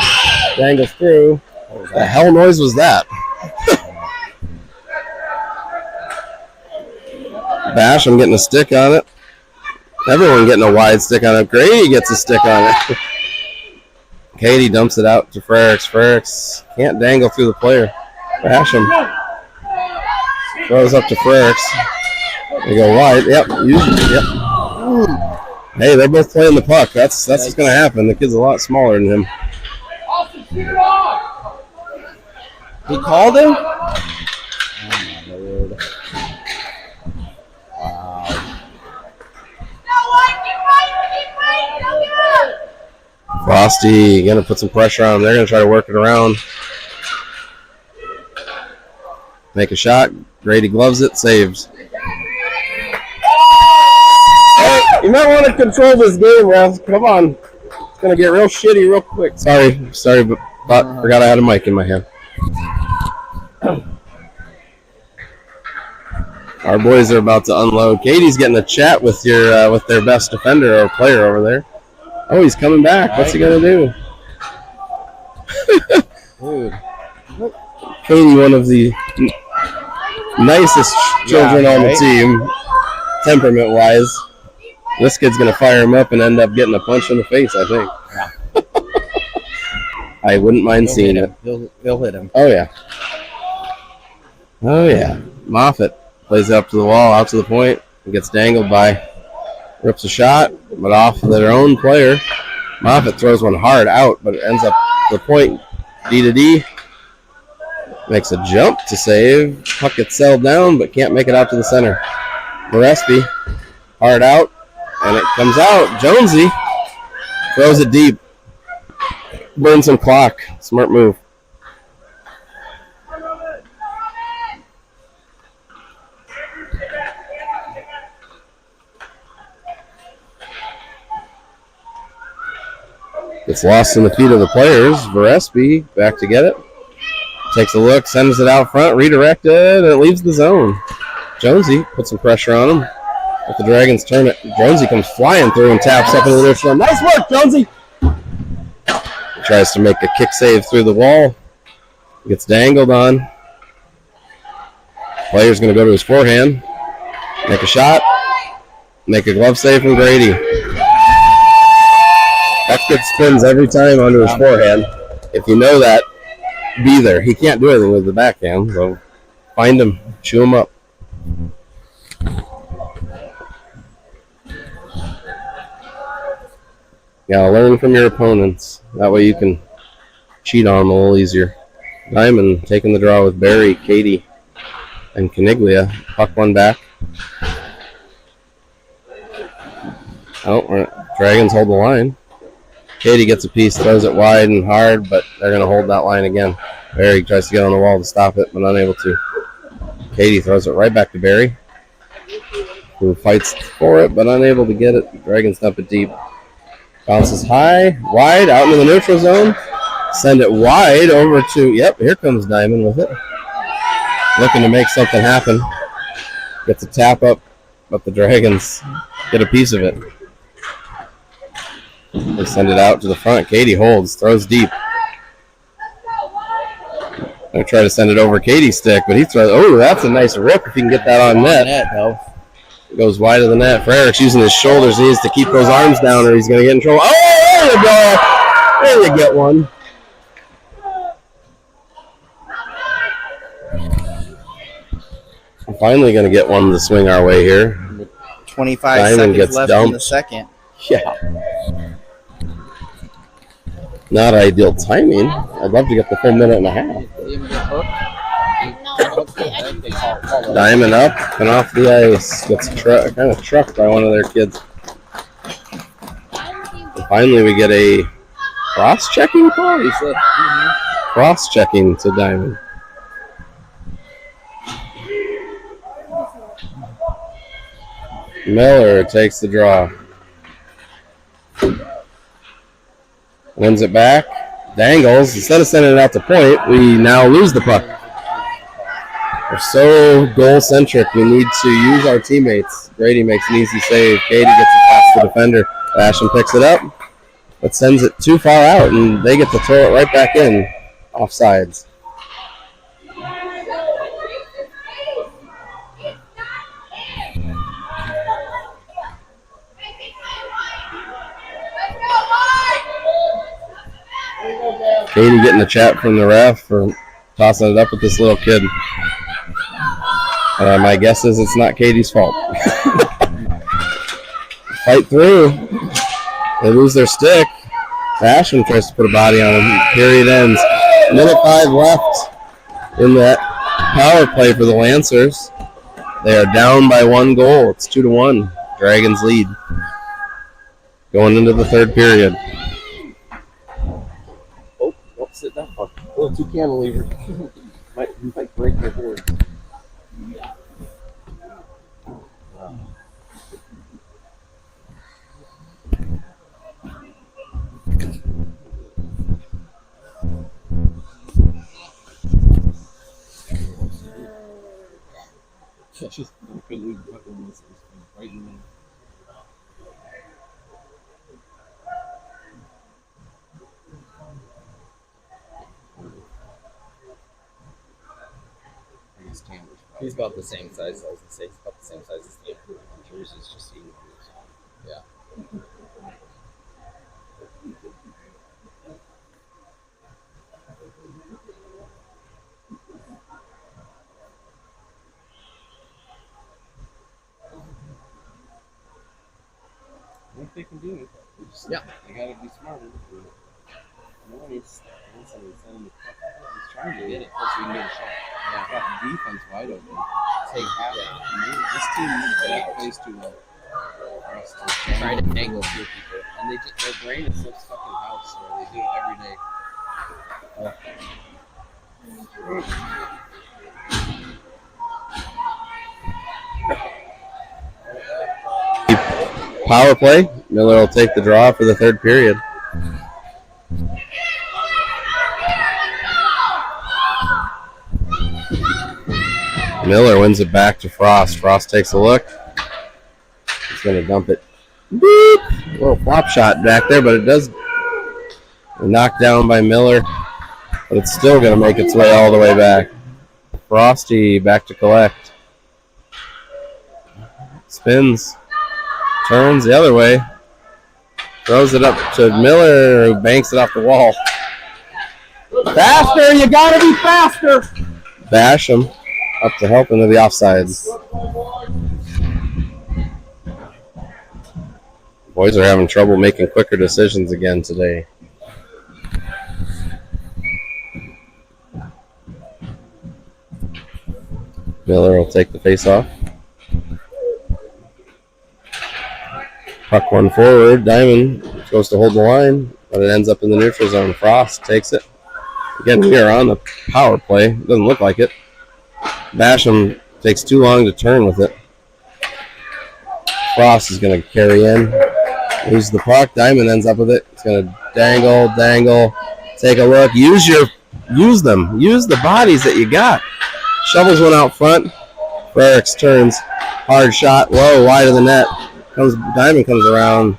Dangles through. What the hell noise was that? Bash, I'm getting a stick on it. Everyone getting a wide stick on it. Grady gets a stick on it. Katie dumps it out to Frericks. Frericks can't dangle through the player. Bash him. Throws up to Frericks. They go wide. Yep. Yep. Hey, they're both playing the puck. That's what's going to happen. The kid's a lot smaller than him. He called him? Frosty going to put some pressure on him. They're going to try to work it around. Make a shot. Grady gloves it. Saves. Hey, you might want to control this game, Ralph. Come on. It's going to get real shitty real quick. Sorry, but forgot I had a mic in my hand. Our boys are about to unload. Katie's getting a chat with with their best defender or player over there. Oh, he's coming back. What's he gonna do? Dude. Katie, one of the nicest children on the team, temperament-wise. This kid's gonna fire him up and end up getting a punch in the face, I think. Yeah. I wouldn't mind seeing it. He'll hit him. Oh yeah. Oh yeah. Moffat plays it up to the wall, out to the point, and gets dangled by Rips a shot, but off their own player. Moffitt throws one hard out, but it ends up the point. D to D. Makes a jump to save. Puck gets settled down, but can't make it out to the center. Gillespie, hard out, and it comes out. Jonesy throws it deep. Burns some clock. Smart move. Gets lost in the feet of the players. Varespi back to get it. Takes a look, sends it out front, redirected, and it leaves the zone. Jonesy puts some pressure on him. Let the Dragons turn it. Jonesy comes flying through and taps up into the neutral. Nice work, Jonesy! Tries to make a kick save through the wall. Gets dangled on. Player's going to go to his forehand. Make a shot. Make a glove save from Grady. That kid spins every time onto his forehand. If you know that, be there. He can't do anything with the backhand, so find him, chew him up. You gotta learn from your opponents. That way you can cheat on them a little easier. Diamond taking the draw with Barry, Katie, and Caniglia. Puck one back. Oh, Dragons hold the line. Katie gets a piece, throws it wide and hard, but they're going to hold that line again. Barry tries to get on the wall to stop it, but unable to. Katie throws it right back to Barry, who fights for it, but unable to get it. Dragons dump it deep. Bounces high, wide, out into the neutral zone. Send it wide over to, yep, here comes Diamond with it. Looking to make something happen. Gets a tap up, but the Dragons get a piece of it. They send it out to the front. Katie holds, throws deep. They try to send it over Katie's stick, but he throws. Oh, that's a nice rip if you can get that on net. It goes wide of the net. Frericks using his shoulders. He needs to keep those arms down or he's going to get in trouble. Oh, there you go. There you get one. I'm finally going to get one to swing our way here. 25 Diamond seconds left dumped in the second. Yeah. Not ideal timing. I'd love to get the full minute and a half. Diamond up and off the ice. Gets kind of trucked by one of their kids. And finally, we get a cross-checking call. He said cross-checking to Diamond. Miller takes the draw. Wins it back. Dangles. Instead of sending it out to point, we now lose the puck. We're so goal-centric. We need to use our teammates. Grady makes an easy save. Katie gets it past the defender. Ashton picks it up, but sends it too far out, and they get to throw it right back in. Offsides. Katie getting the chat from the ref for tossing it up with this little kid. My guess is it's not Katie's fault. Fight through. They lose their stick. Ashton tries to put a body on him. Period ends. Minute 5 left in that power play for the Lancers. They are down by 1 goal. It's 2-1. Dragons lead. Going into the third period. Sit down. Oh, 2 cantilevers. might break their board. He's about the same size. I was gonna say he's about the same size as Tanner. Jersey's just eating. Yeah. think they can do it. Yeah. They gotta be smarter. No, he's trying to get it close so he can get a shot. Yeah. Got the defense wide open. Take half. This team plays too well. For us to Trying to angle through people. and they just, their brain is so stuck in the house where they do it every day. Power play. Miller will take the draw for the third period. Miller wins it back to Frost. Frost takes a look. He's going to dump it. Beep. A little flop shot back there, but it does knock down by Miller. But it's still going to make its way all the way back. Frosty back to collect. Spins. Turns the other way. Throws it up to Miller, who banks it off the wall. Faster! You gotta be faster! Basham up to help into the offsides. Boys are having trouble making quicker decisions again today. Miller will take the face off. Puck one forward. Diamond goes to hold the line, but it ends up in the neutral zone. Frost takes it. Again, we are on the power play. Doesn't look like it. Basham takes too long to turn with it. Frost is going to carry in. Loses the puck. Diamond ends up with it. It's going to dangle. Take a look. Use them. Use the bodies that you got. Shovels one out front. Frericks turns. Hard shot. Low, wide of the net. Diamond comes around.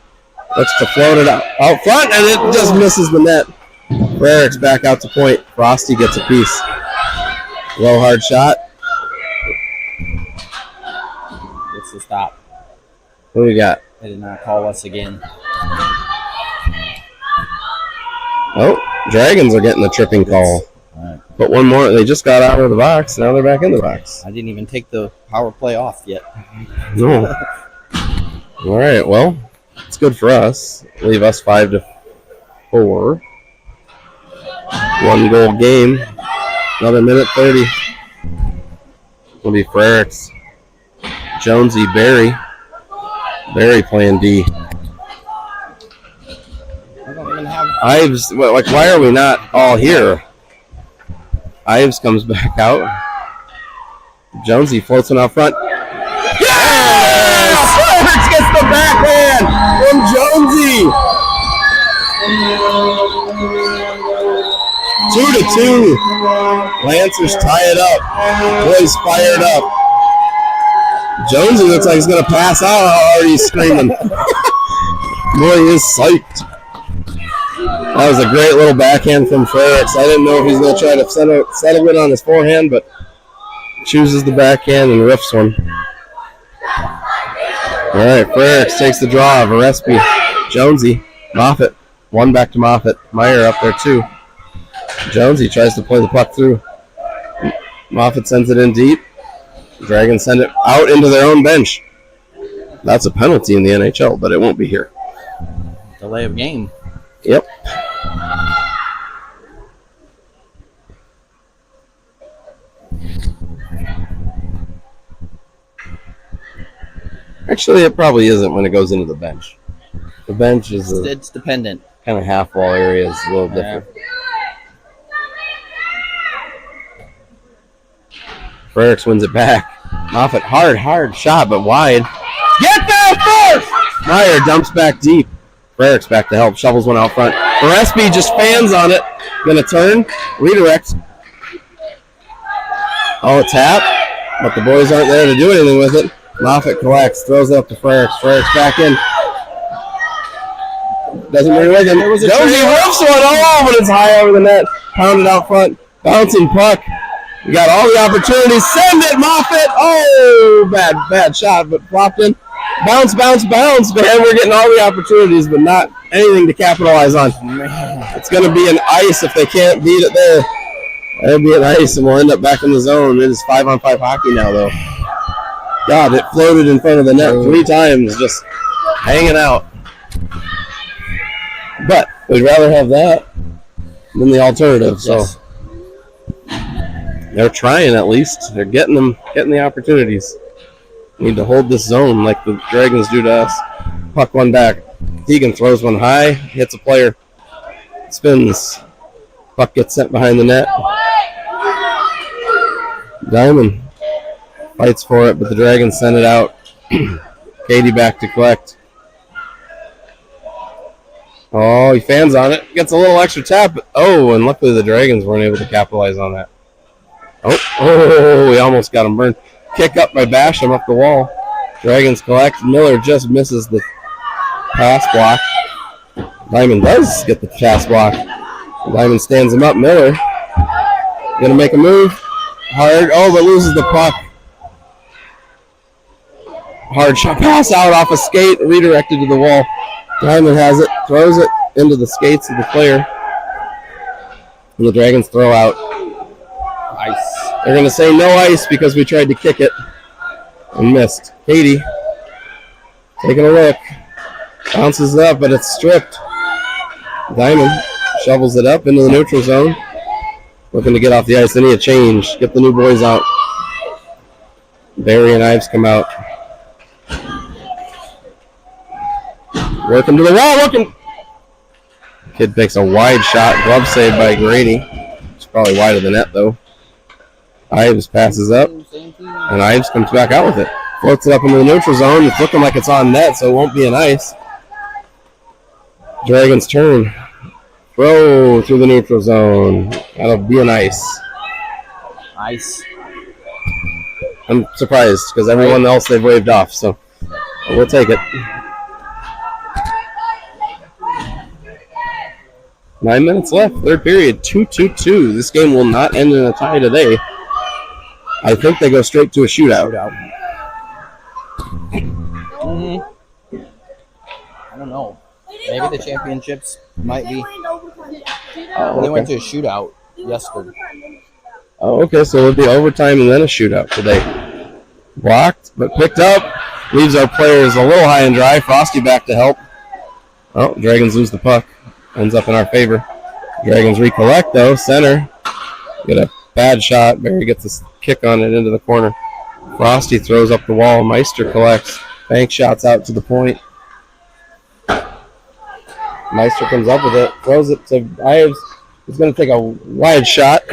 Looks to float it out front, and it just misses the net. Frericks back out to point. Frosty gets a piece. Low, hard shot. It's the stop. Who we got? They did not call us again. Oh, Dragons are getting the tripping call. Right. But one more. They just got out of the box. Now they're back in the box. I didn't even take the power play off yet. No. All right. Well, it's good for us. Leave us 5-4. 1 goal game. Another minute 30. Will be Frericks. Jonesy, Barry. Barry playing D. I don't even have. Ives. Like, why are we not all here? Ives comes back out. Jonesy floats one out front. Yes! Frericks gets the backhand from Jonesy. 2-2. Lancers tie it up. Boys fired up. Jonesy looks like he's going to pass out. Already screaming. Boy, he is psyched. That was a great little backhand from Frericks. I didn't know if he's going to try to settle it on his forehand, but chooses the backhand and riffs one. All right, Frericks takes the draw. Varespi, Jonesy, Moffitt. One back to Moffitt. Meyer up there too. Jonesy tries to play the puck through. Moffitt sends it in deep. Dragons send it out into their own bench. That's a penalty in the NHL, but it won't be here. Delay of game. Yep. Actually, it probably isn't when it goes into the bench. The bench is It's dependent. kind of half wall area is a little different. Frericks wins it back. Moffitt, hard shot, but wide. Get there first! Meyer dumps back deep. Frericks back to help, shovels one out front. Varespi just fans on it. Gonna turn, redirect. Oh, tap, but the boys aren't there to do anything with it. Moffitt collects, throws it up to Frericks. Frericks back in. Doesn't bring with him. Jonesy rips one, but it's high over the net. Pounded out front. Bouncing puck. We got all the opportunities. Send it, Moffitt. Oh, bad shot, but flopped in. Bounce. Man, we're getting all the opportunities, but not anything to capitalize on. It's going to be an ice if they can't beat it there. It'll be an ice, and we'll end up back in the zone. It is 5-on-5 hockey now, though. God, it floated in front of the net 3 times, just hanging out. But we'd rather have that than the alternative. So Yes. they're trying at least. They're getting the opportunities. Need to hold this zone like the Dragons do to us. Puck one back. Deegan throws one high, hits a player, spins. Puck gets sent behind the net. Diamond fights for it, but the Dragons send it out. Katie back to collect. Oh, he fans on it. Gets a little extra tap. Oh, and luckily the Dragons weren't able to capitalize on that. Oh, we almost got him burned. Kick up by Basham up the wall. Dragons collect. Miller just misses the pass block. Diamond does get the pass block. Diamond stands him up. Miller going to make a move. Hard. Oh, but loses the puck. Hard shot. Pass out off a skate. Redirected to the wall. Diamond has it. Throws it into the skates of the player. And the Dragons throw out. Ice. They're going to say no ice because we tried to kick it and missed. Katie taking a look. Bounces it up, but it's stripped. Diamond shovels it up into the neutral zone. Looking to get off the ice. They need a change. Get the new boys out. Barry and Ives come out. Working to the wall. Looking. Kid makes a wide shot. Glove saved by Grady. It's probably wide of the net, though. Ives passes up, and Ives comes back out with it. Floats it up into the neutral zone. It's looking like it's on net, so it won't be an ice. Dragons turn. Throw through the neutral zone. That'll be an ice. Ice. I'm surprised because everyone else they've waved off, so we'll take it. 9 minutes left, third period, 2-2-2. This game will not end in a tie today. I think they go straight to a shootout. Mm-hmm. I don't know. Maybe the championships might be. Oh, They went okay. to a shootout yesterday. Oh, okay, so it'll be overtime and then a shootout today. Blocked, but picked up. Leaves our players a little high and dry. Frosty back to help. Oh, Dragons lose the puck. Ends up in our favor. Dragons recollect, though. Center. Get a bad shot. Barry gets a kick on it into the corner. Frosty throws up the wall. Meister collects. Bank shots out to the point. Meister comes up with it. Throws it to Ives. He's going to take a wide shot.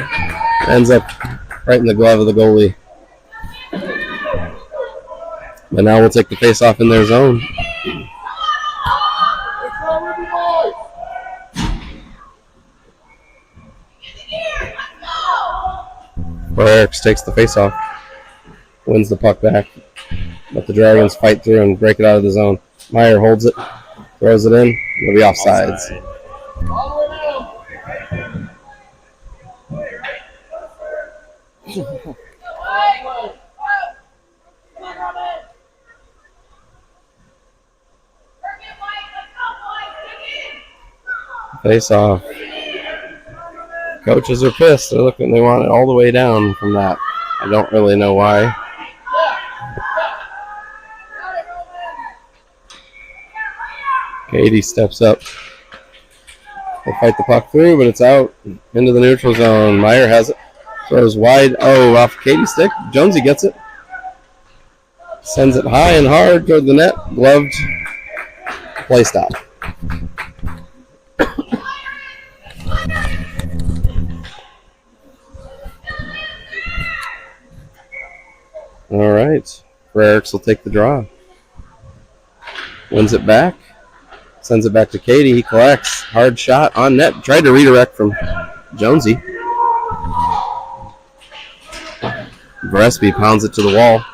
Ends up right in the glove of the goalie. But now we'll take the face-off in their zone. Ericks takes the face-off. Wins the puck back. But the Dragons fight through and break it out of the zone. Meyer holds it. Throws it in. It'll be offsides. Face off. Coaches are pissed. They're looking. They want it all the way down from that. I don't really know why. Katie steps up. They fight the puck through, but it's out into the neutral zone. Meyer has it. Throws wide. Oh, off Katie's stick. Jonesy gets it. Sends it high and hard toward the net. Gloved. Play stop. All right. Frericks will take the draw. Wins it back. Sends it back to Katie. He collects. Hard shot on net. Tried to redirect from Jonesy. Varespi pounds it to the wall.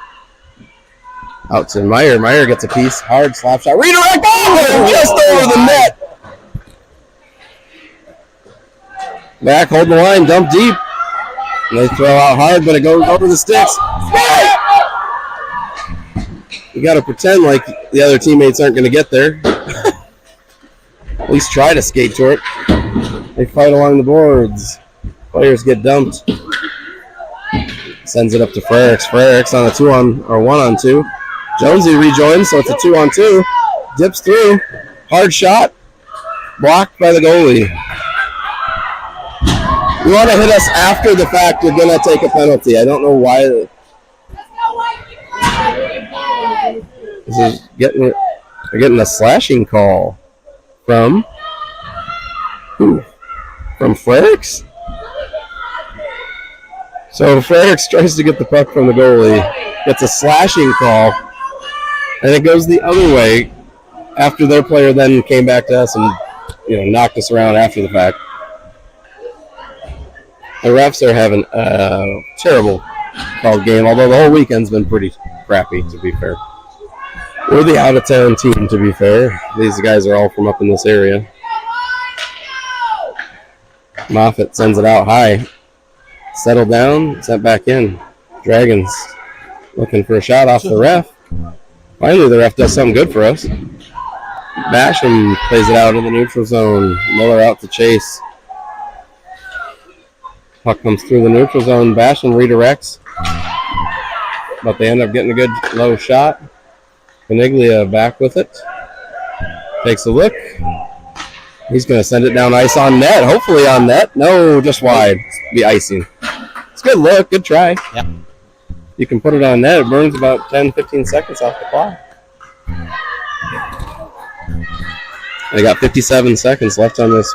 Out to Meyer. Meyer gets a piece. Hard slap shot. Redirect. Oh, just over the net. Back, hold the line. Dump deep. And they throw out hard, but it goes over the sticks. You got to pretend like the other teammates aren't going to get there. At least try to skate to it. They fight along the boards. Players get dumped. Sends it up to Frericks. Frericks on a 1-on-2. Jonesy rejoins, so it's a 2-on-2. Dips through. Hard shot. Blocked by the goalie. You want to hit us after the fact, you're going to take a penalty. I don't know why. This is getting a slashing call from who? From Fredericks? So Fredericks tries to get the puck from the goalie, gets a slashing call, and it goes the other way after their player then came back to us and knocked us around after the fact. The refs are having a terrible called game, although the whole weekend's been pretty crappy, to be fair. We're the out-of-town team, to be fair. These guys are all from up in this area. Moffitt sends it out high. Settled down, sent back in. Dragons looking for a shot off the ref. Finally, the ref does something good for us. Basham plays it out in the neutral zone. Miller out to chase. Puck comes through the neutral zone. Basham redirects. But they end up getting a good low shot. Beniglia back with it. Takes a look. He's going to send it down ice on net. Hopefully on net. No, just wide. Be icing. It's a good look. Good try. Yeah. You can put it on net. It burns about 10, 15 seconds off the clock. They got 57 seconds left on this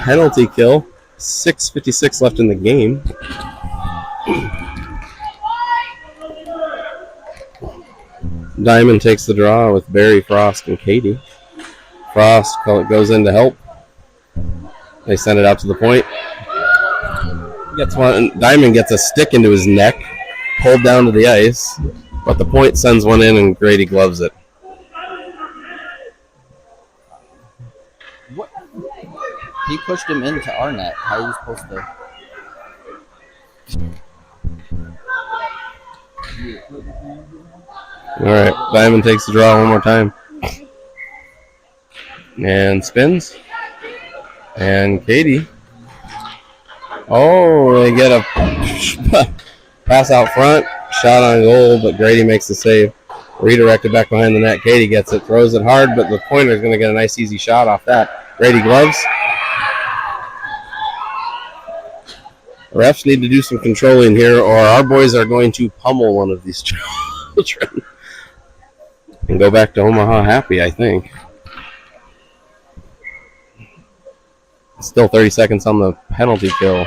penalty kill. 6:56 left in the game. Diamond takes the draw with Barry, Frost, and Katie. Frost goes in to help. They send it out to the point. Diamond gets a stick into his neck, pulled down to the ice, but the point sends one in and Grady gloves it. What? He pushed him into our net. How are you supposed to? All right, Diamond takes the draw one more time. And spins. And Katie. Oh, they get a pass out front. Shot on goal, but Grady makes the save. Redirected back behind the net. Katie gets it, throws it hard, but the pointer's going to get a nice easy shot off that. Grady gloves. The refs need to do some controlling here, or our boys are going to pummel one of these children and go back to Omaha happy, I think. Still 30 seconds on the penalty kill.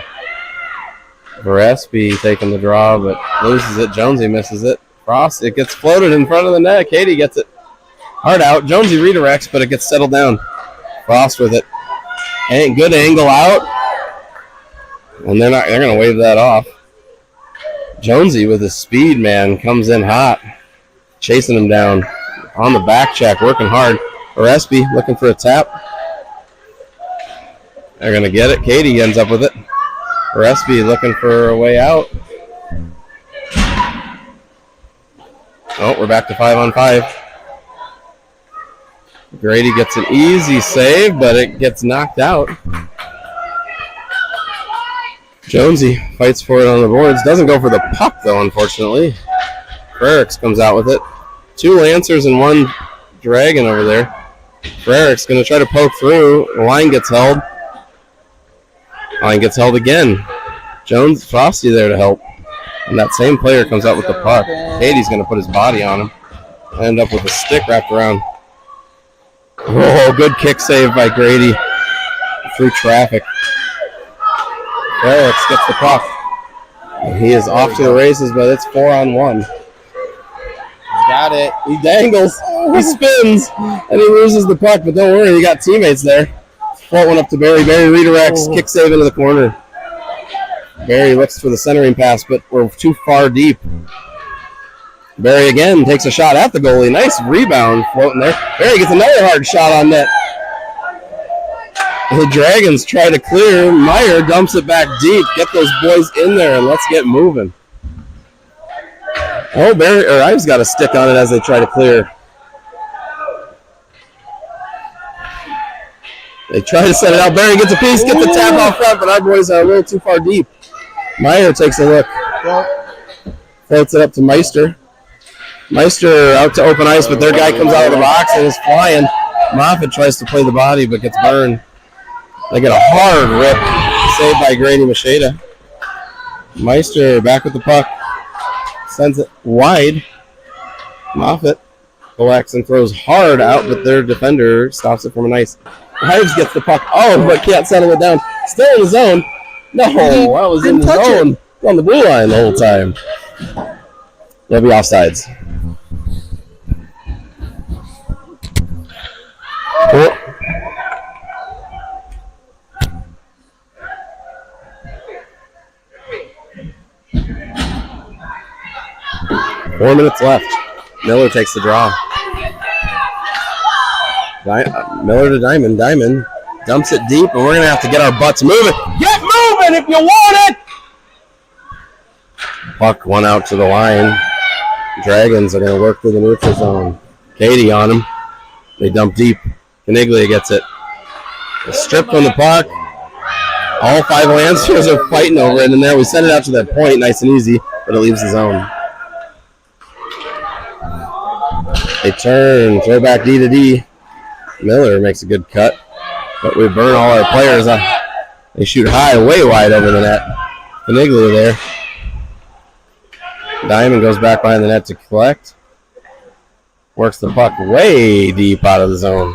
Varespi taking the draw, but loses it. Jonesy misses it. Frost, it gets floated in front of the net. Katie gets it hard out. Jonesy redirects, but it gets settled down. Frost with it. Ain't good angle out. And they're going to wave that off. Jonesy with his speed, man, comes in hot. Chasing him down. On the back check, working hard. Varespi looking for a tap. They're going to get it. Katie ends up with it. Varespi looking for a way out. Oh, we're back to 5-on-5. Grady gets an easy save, but it gets knocked out. Jonesy fights for it on the boards. Doesn't go for the puck, though, unfortunately. Fredericks comes out with it. 2 Lancers and 1 Dragon over there. Fredericks going to try to poke through. The line gets held. Line gets held again. Jones, Frosty there to help. And that same player comes out with the puck. Katie's going to put his body on him. End up with a stick wrapped around. Oh, good kick save by Grady. Through traffic. Fredericks gets the puck. And he is off to the races, but it's 4-on-1. Got it. He dangles. He spins. And he loses the puck, but don't worry, he got teammates there. Float one up to Barry. Barry redirects. Kick save into the corner. Barry looks for the centering pass, but we're too far deep. Barry again takes a shot at the goalie. Nice rebound floating there. Barry gets another hard shot on net. The Dragons try to clear. Meyer dumps it back deep. Get those boys in there and let's get moving. Oh, Barry or Ives got a stick on it as they try to clear. They try to set it out. Barry gets a piece, gets the tap off front, but our boys are a little too far deep. Meyer takes a look. Floats it up to Meister. Meister out to open ice, but their guy comes out of the box and is flying. Moffitt tries to play the body but gets burned. They get a hard rip saved by Grady Macheda. Meister back with the puck. Sends it wide. Moffitt collects and throws hard out, but their defender stops it from an ice. Hives gets the puck. Oh, but can't settle it down. Still in the zone. No, I was in the zone. On the blue line the whole time. They'll be offsides. Cool. Four minutes left. Miller takes the draw. Miller to Diamond. Diamond dumps it deep, and we're going to have to get our butts moving. Get moving if you want it! Puck went out to the line. Dragons are going to work through the neutral zone. Katie on him. They dump deep. Caniglia gets it. A strip from the puck. All five Lancers are fighting over it in there. We send it out to that point, nice and easy, but it leaves the zone. They turn, throw back D to D. Miller makes a good cut, but we burn all our players. They shoot high, way wide over the net. Caniglia there. Diamond goes back behind the net to collect. Works the puck way deep out of the zone.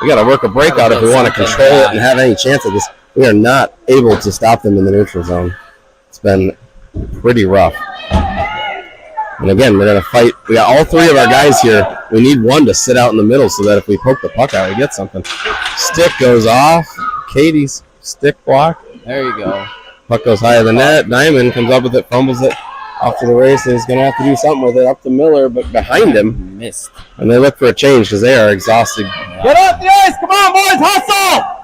We got to work a breakout if we want to control it and have any chance of this. We are not able to stop them in the neutral zone. It's been pretty rough. And again, we're going to fight. We got all three of our guys here. We need one to sit out in the middle so that if we poke the puck out, we get something. Stick goes off. Katie's stick block. There you go. Puck goes high of the net. Diamond comes up with it, fumbles it off to the race, and he's going to have to do something with it up to Miller, but behind him. Missed. And they look for a change because they are exhausted. Get up the ice! Come on, boys! Hustle!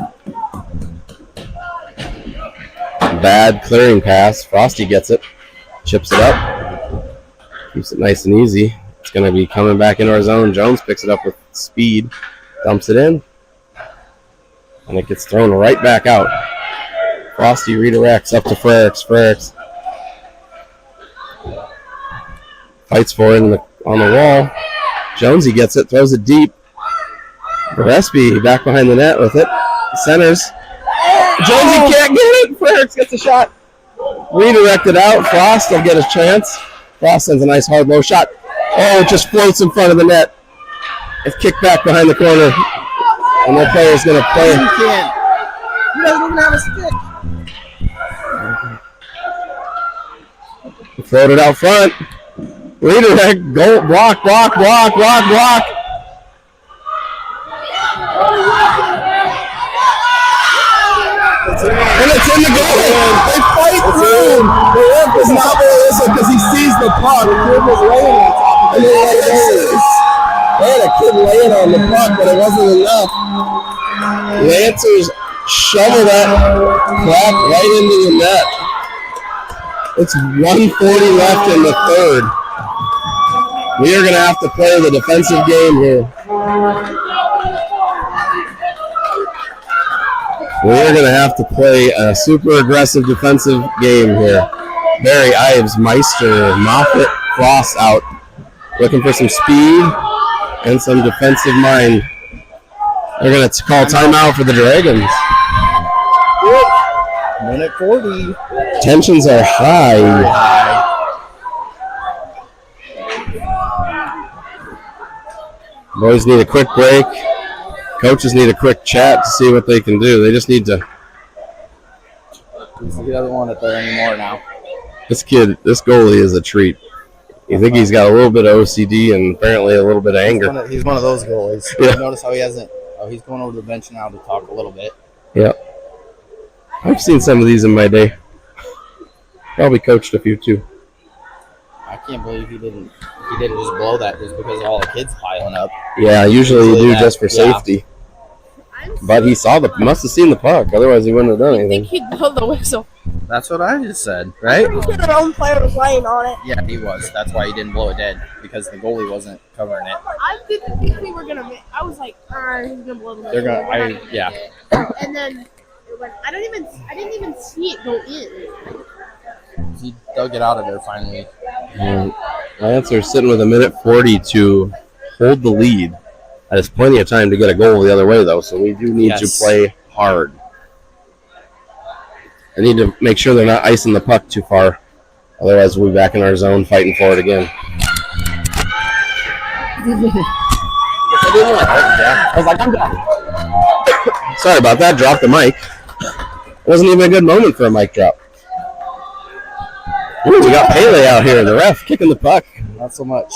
Bad clearing pass. Frosty gets it. Chips it up. Keeps it nice and easy. It's going to be coming back into our zone. Jones picks it up with speed. Dumps it in. And it gets thrown right back out. Frosty redirects up to Frericks. Frericks fights for it on the wall. Jonesy gets it, throws it deep. Gillespie back behind the net with it. Centers. Jonesy can't get it. Frericks gets a shot. Redirected out. Frost will get a chance. Frost sends a nice hard low shot. Oh, it just floats in front of the net. It's kicked back behind the corner. And their player's going to play. He can't. He doesn't even have a stick. Floated out front. Redirect. Goal. Block. And it's in the goal. They fight through. The ref is not going to listen because he sees the puck. The kid was laying on top of it. They had a kid laying on the puck, but it wasn't enough. Lancers shovel that crap right into the net. It's 1:40 left in the third. We are going to have to play the defensive game here. We're going to have to play a super aggressive defensive game here. Barry, Ives, Meister, Moffitt, Frost out. Looking for some speed and some defensive mind. They're going to call timeout for the Dragons. Minute 40. Tensions are high. Boys need a quick break. Coaches need a quick chat to see what they can do. They just need to. He doesn't want it there anymore now. This goalie is a treat. You think he's got a little bit of OCD and apparently a little bit of anger. He's one of those goalies. Yeah. Notice how he hasn't. Oh, he's going over to the bench now to talk a little bit. Yeah. I've seen some of these in my day. Probably coached a few too. I can't believe he didn't just blow that just because of all the kids piling up. Yeah, usually you do just for Yeah. safety. But he must have seen the puck. Otherwise, he wouldn't have done I think anything. he'd blow the whistle. That's what I just said, right? Their own player was laying on it. Yeah, he was. That's why he didn't blow it dead, because the goalie wasn't covering it. I didn't think we were gonna make. I was like, he's gonna blow the They're whistle. gonna. We're not get it. And then it went. I didn't even see it go in. He dug it out of there finally. Lancers sitting with 1:40 to hold the lead. That is plenty of time to get a goal the other way, though, so we do need to play hard. I need to make sure they're not icing the puck too far. Otherwise, we'll be back in our zone fighting for it again. I was like, I'm done. Sorry about that. Dropped the mic. Wasn't even a good moment for a mic drop. Ooh, we got Pele out here. The ref kicking the puck. Not so much.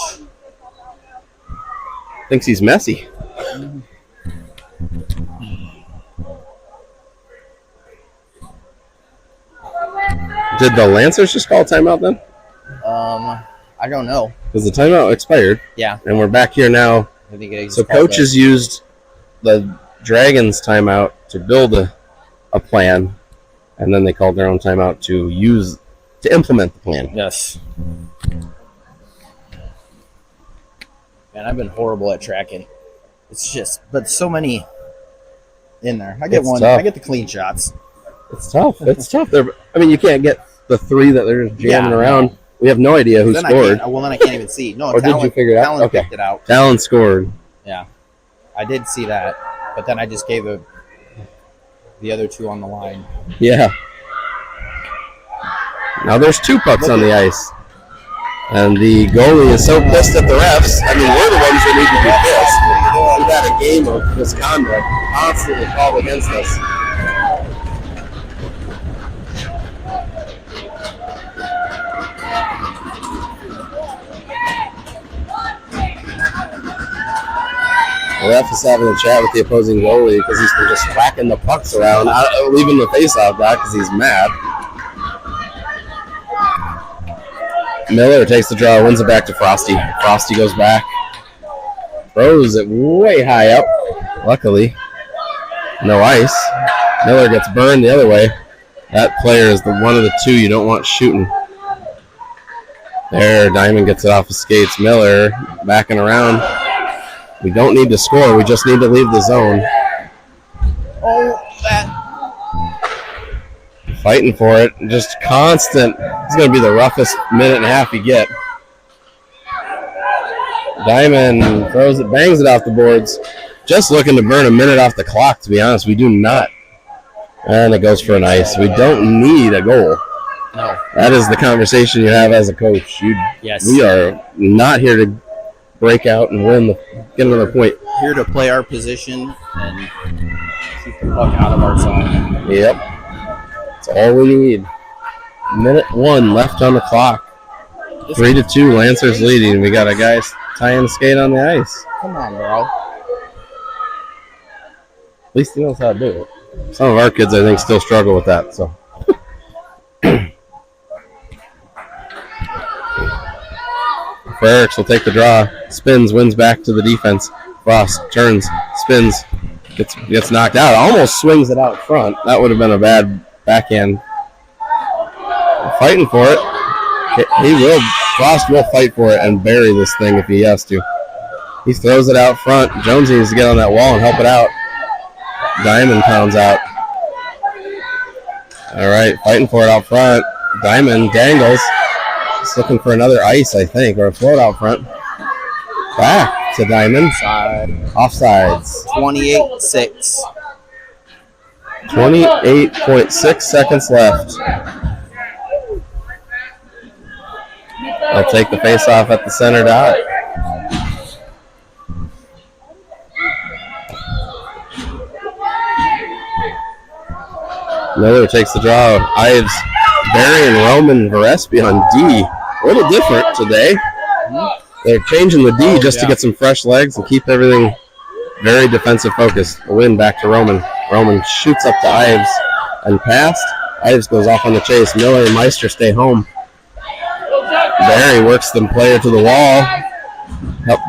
Thinks he's messy. Did the Lancers just call timeout then? I don't know. Because the timeout expired. Yeah. And we're back here now. I think it So coaches used the Dragons timeout to build a plan, and then they called their own timeout to implement the plan. Yes. Man, I've been horrible at tracking. It's just, but so many in there. I get It's one. tough. I get the clean shots. It's tough. It's tough. You can't get the three that they're just jamming Yeah, around. no. We have no idea who Then scored. then I can't even see. No, Or did you figure it out? Talon Okay. picked it out. Talon scored. Yeah, I did see that, but then I just gave the other two on the line. Yeah. Now there's two pucks on the ice. And the goalie is so pissed at the refs. I mean, we're the ones that need to be pissed. We've had a game of misconduct constantly called against us. The ref is having a chat with the opposing goalie because he's been just whacking the pucks around, leaving the face-off back because he's mad. Miller takes the draw, wins it back to Frosty. Frosty goes back, throws it way high up. Luckily, no ice. Miller gets burned the other way. That player is the one of the two you don't want shooting. There, Diamond gets it off his skates. Miller backing around. We don't need to score. We just need to leave the zone. Oh, that. Fighting for it. Just constant. It's going to be the roughest minute and a half you get. Diamond throws it, bangs it off the boards. Just looking to burn a minute off the clock, to be honest. We do not. And it goes for an ice. We don't need a goal. No. That is the conversation you have as a coach. Yes. We are not here to break out and get another point. Here to play our position and keep the puck out of our zone. Yep. That's all we need. Minute 1 left on the clock. 3-2, Lancers leading. We got a guy tying a skate on the ice. Come on, bro. At least he knows how to do it. Some of our kids, I think, still struggle with that. So. Frericks will take the draw. Spins, wins back to the defense. Frost turns, spins, gets knocked out. Almost swings it out front. That would have been a bad backhand. Fighting for it. Frost will fight for it and bury this thing if he has to. He throws it out front. Jones needs to get on that wall and help it out. Diamond pounds out. All right, fighting for it out front. Diamond dangles. He's looking for another ice, I think, or a float out front. Back to Diamond. Offsides. 28-6. 28.6 seconds left. They'll take the face-off at the center dot. Miller takes the draw. Ives, Barry, and Roman Varespi on D. A little different today. They're changing the D just to get some fresh legs and keep everything very defensive focused. A win back to Roman. Roman shoots up to Ives and past. Ives goes off on the chase. Miller and Meister stay home. Barry works the player to the wall.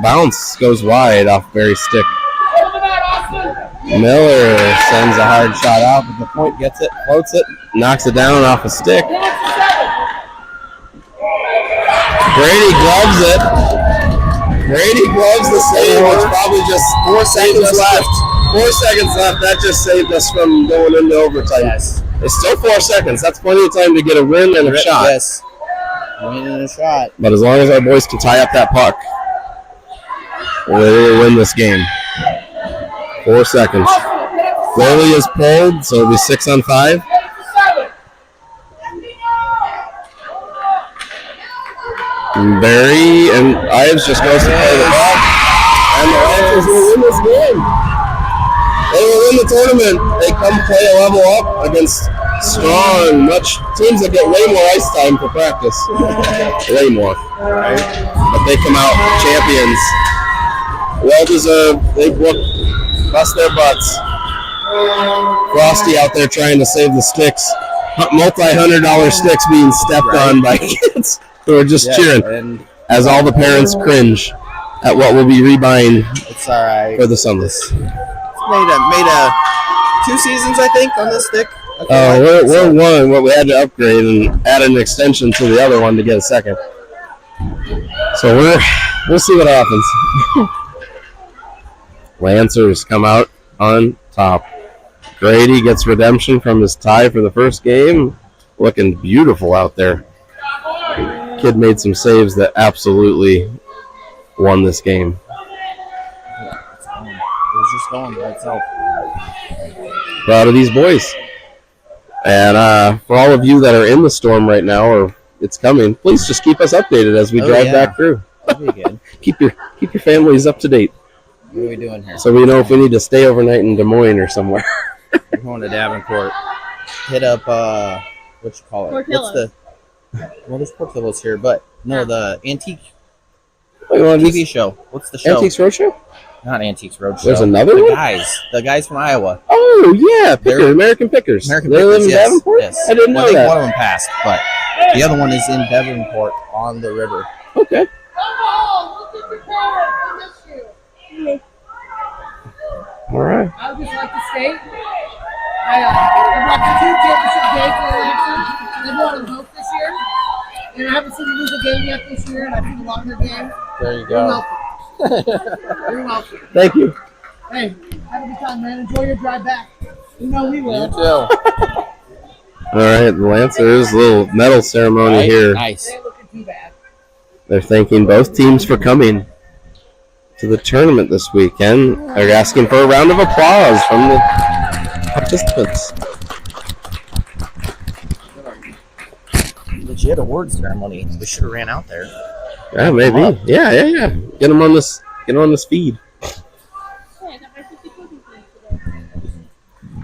Bounce goes wide off Barry's stick. Miller sends a hard shot out, but the point gets it, floats it, knocks it down off a stick. Brady gloves it. Brady gloves the save. It's probably just 4 seconds left. 4 seconds left. That just saved us from going into overtime. Yes. It's still 4 seconds. That's plenty of time to get a win and a shot. Yes. Win and a shot. But as long as our boys can tie up that puck, we'll win this game. 4 seconds. Goalie is pulled, so it'll be 6 on 5. And Barry and Ives just goes to play the ball. And the Lancers will win this game. They will win the tournament. They come play a level up against strong, much teams that get way more ice time for practice. Way more. Right? But they come out champions. Well deserved. They bust their butts. Frosty out there trying to save the sticks. Multi-$100 sticks being stepped on by kids who are just cheering. And as all the parents cringe at what will be rebuying it's all right. for the summer. Made a 2 seasons, I think, on this stick. We're one, but we had to upgrade and add an extension to the other one to get a second. So we'll see what happens. Lancers come out on top. Grady gets redemption from his tie for the first game. Looking beautiful out there. Kid made some saves that absolutely won this game. It was just going by itself. Proud of these boys. And for all of you that are in the storm right now, or it's coming, please just keep us updated as we drive back through. That'd be good. keep your families up to date. What are we doing here? So we know if we need to stay overnight in Des Moines or somewhere. We're going to Davenport. Hit up what you call it? Portillo's. There's Portillo's here, but no, the antique Oh, you want to TV show. What's the show? Antiques Roadshow? Not Antiques Roadshow. There's another one? The guys from Iowa. Oh, yeah, American Pickers. American They Pickers, live in yes, Davenport? yes. I didn't Well, know I think that. one of them passed, but the other one is in Davenport on the river. Okay. All right. I would just like to state, I watched 2 championship games for the Lancers. They've won them both this year. And I haven't seen them lose a game yet this year, and I've seen a lot of their games. There you You're go. welcome. You're welcome. Thank you. Hey, have a good time, man. Enjoy your drive back. You know we will. You too. All right, the Lancers, little medal ceremony Right? here. Nice. They ain't looking too bad. They're thanking both teams for coming to the tournament this weekend. They're asking for a round of applause from the participants. Legit award ceremony. We should have ran out there. Yeah, maybe. Yeah. Get them on this feed.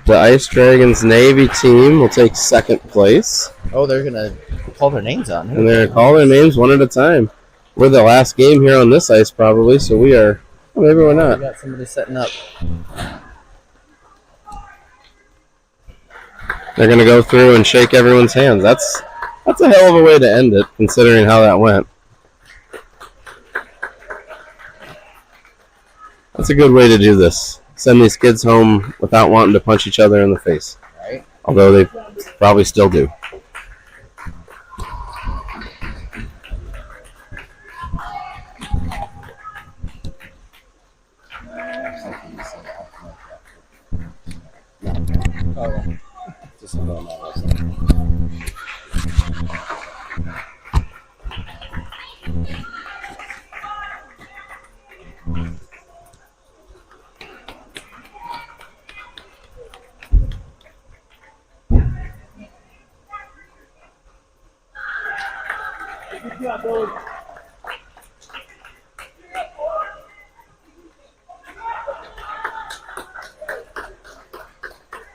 The Ice Dragons Navy team will take second place. Oh, they're gonna call their names on. And they're calling their names one at a time. We're the last game here on this ice probably, so we are. Well, maybe we're We not. got somebody setting up. They're going to go through and shake everyone's hands. That's a hell of a way to end it, considering how that went. That's a good way to do this. Send these kids home without wanting to punch each other in the face. Right. Although they probably still do.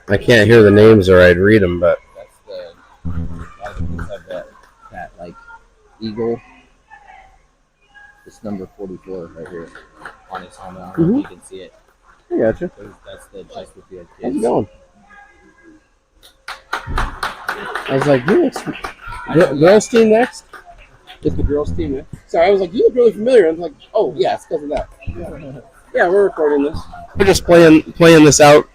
I can't hear the names or I'd read them, but That's the. A lot of people have that like eagle. This number 44 right here on his helmet. I don't know if you can see it. I gotcha. That's the Chesterfield How's kids. it going? I was like, girls team next? It's the girls team next. Sorry, I was like, you look really familiar. I was like, oh, yeah, it's because of that. Yeah, we're recording this. We're just playing this out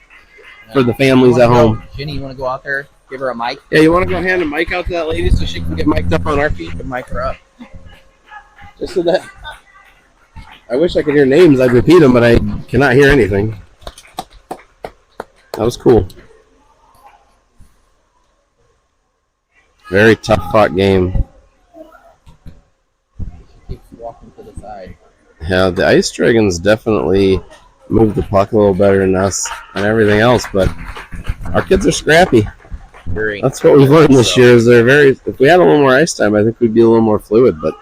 for the families at home. Jenny, you want to go out there? Give her a mic. Yeah, you want to go hand a mic out to that lady so she can get mic'd up on our feet? Mic her up. Just so that. I wish I could hear names. I'd repeat them, but I cannot hear anything. That was cool. Very tough fought game. Keeps walking to the side. Yeah, the Ice Dragons definitely move the puck a little better than us and everything else, but our kids are scrappy. Very. That's what we've learned this year. Is they're very. If we had a little more ice time, I think we'd be a little more fluid. But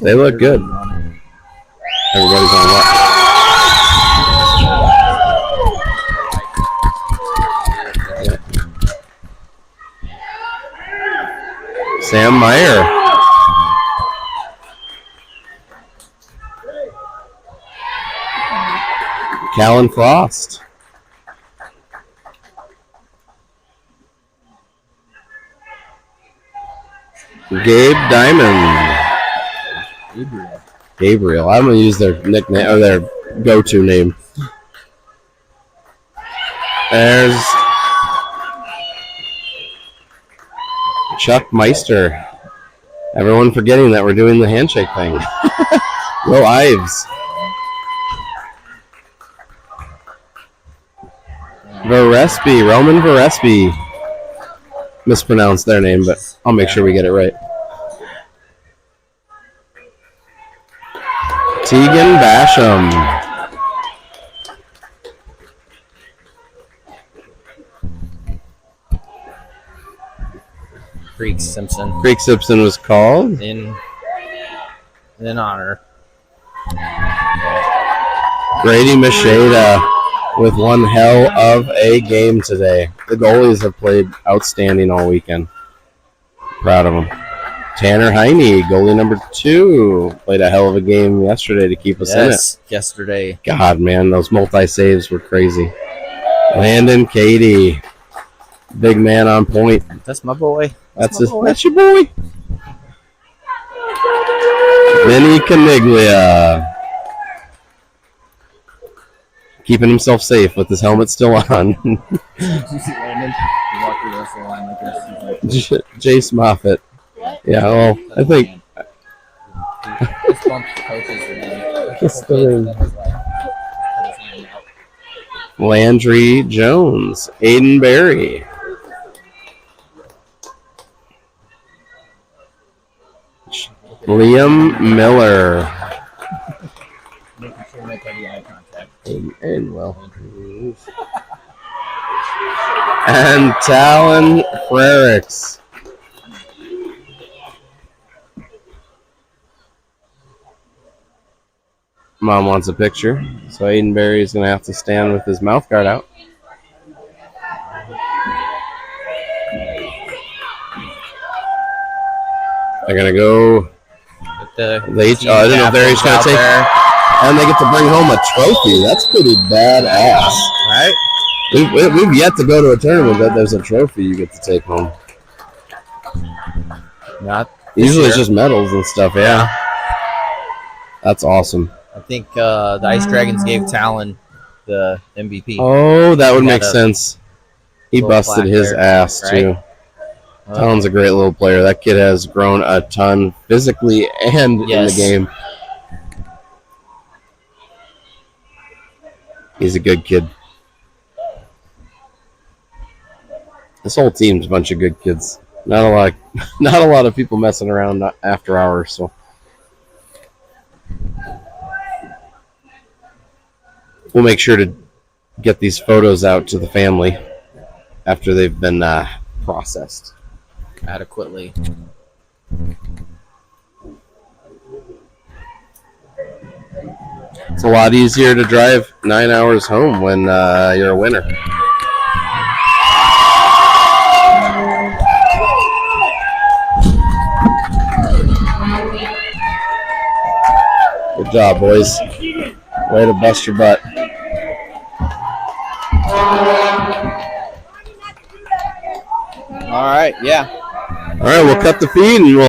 they look good. Everybody's on what? Sam Meyer. Callan Frost. Gabe Diamond. Gabriel. I'm going to use their nickname or their go-to name. There's Chuck Meister. Everyone forgetting that we're doing the handshake thing. Will Ives. Varespi. Roman Varespi. Mispronounced their name, but I'll make sure we get it right. Tegan Basham. Creek Simpson. Creek Simpson was called. In honor. Brady Macheda with one hell of a game today. The goalies have played outstanding all weekend. Proud of them. Tanner Heine, goalie number 2, played a hell of a game yesterday to keep us in it. Yesterday. God, man, those multi-saves were crazy. Landon Cady, big man on point. That's my boy. That's your boy. Vinny Caniglia. Keeping himself safe with his helmet still on. Did you see Landon? He walked through the rest of the line like this. He's like, Jace Moffitt. Yeah, well, I think. This bumped the coaches and then Kiss the ring. put his hand out. Landry Jones. Aiden Berry. Liam Miller. Making sure to make every eye contact. And well. And Talon Frericks. Mom wants a picture, so Aiden Berry is going to have to stand with his mouth guard out. They're going to go. I didn't know if they're each going to take. And they get to bring home a trophy. That's pretty badass. Right? We've yet to go to a tournament that there's a trophy you get to take home. Not Usually it's just medals and stuff, yeah. That's awesome. I think the Ice Dragons gave Talon the MVP. Oh, that would He make had a sense. He little busted plaque his there, ass, right? too. Talon's a great little player. That kid has grown a ton physically and in the game. He's a good kid. This whole team's a bunch of good kids. Not a lot of people messing around after hours, so. We'll make sure to get these photos out to the family after they've been processed adequately. It's a lot easier to drive 9 hours home when you're a winner. Good job, boys. Way to bust your butt. All right, yeah. All right, we'll cut the feed and we'll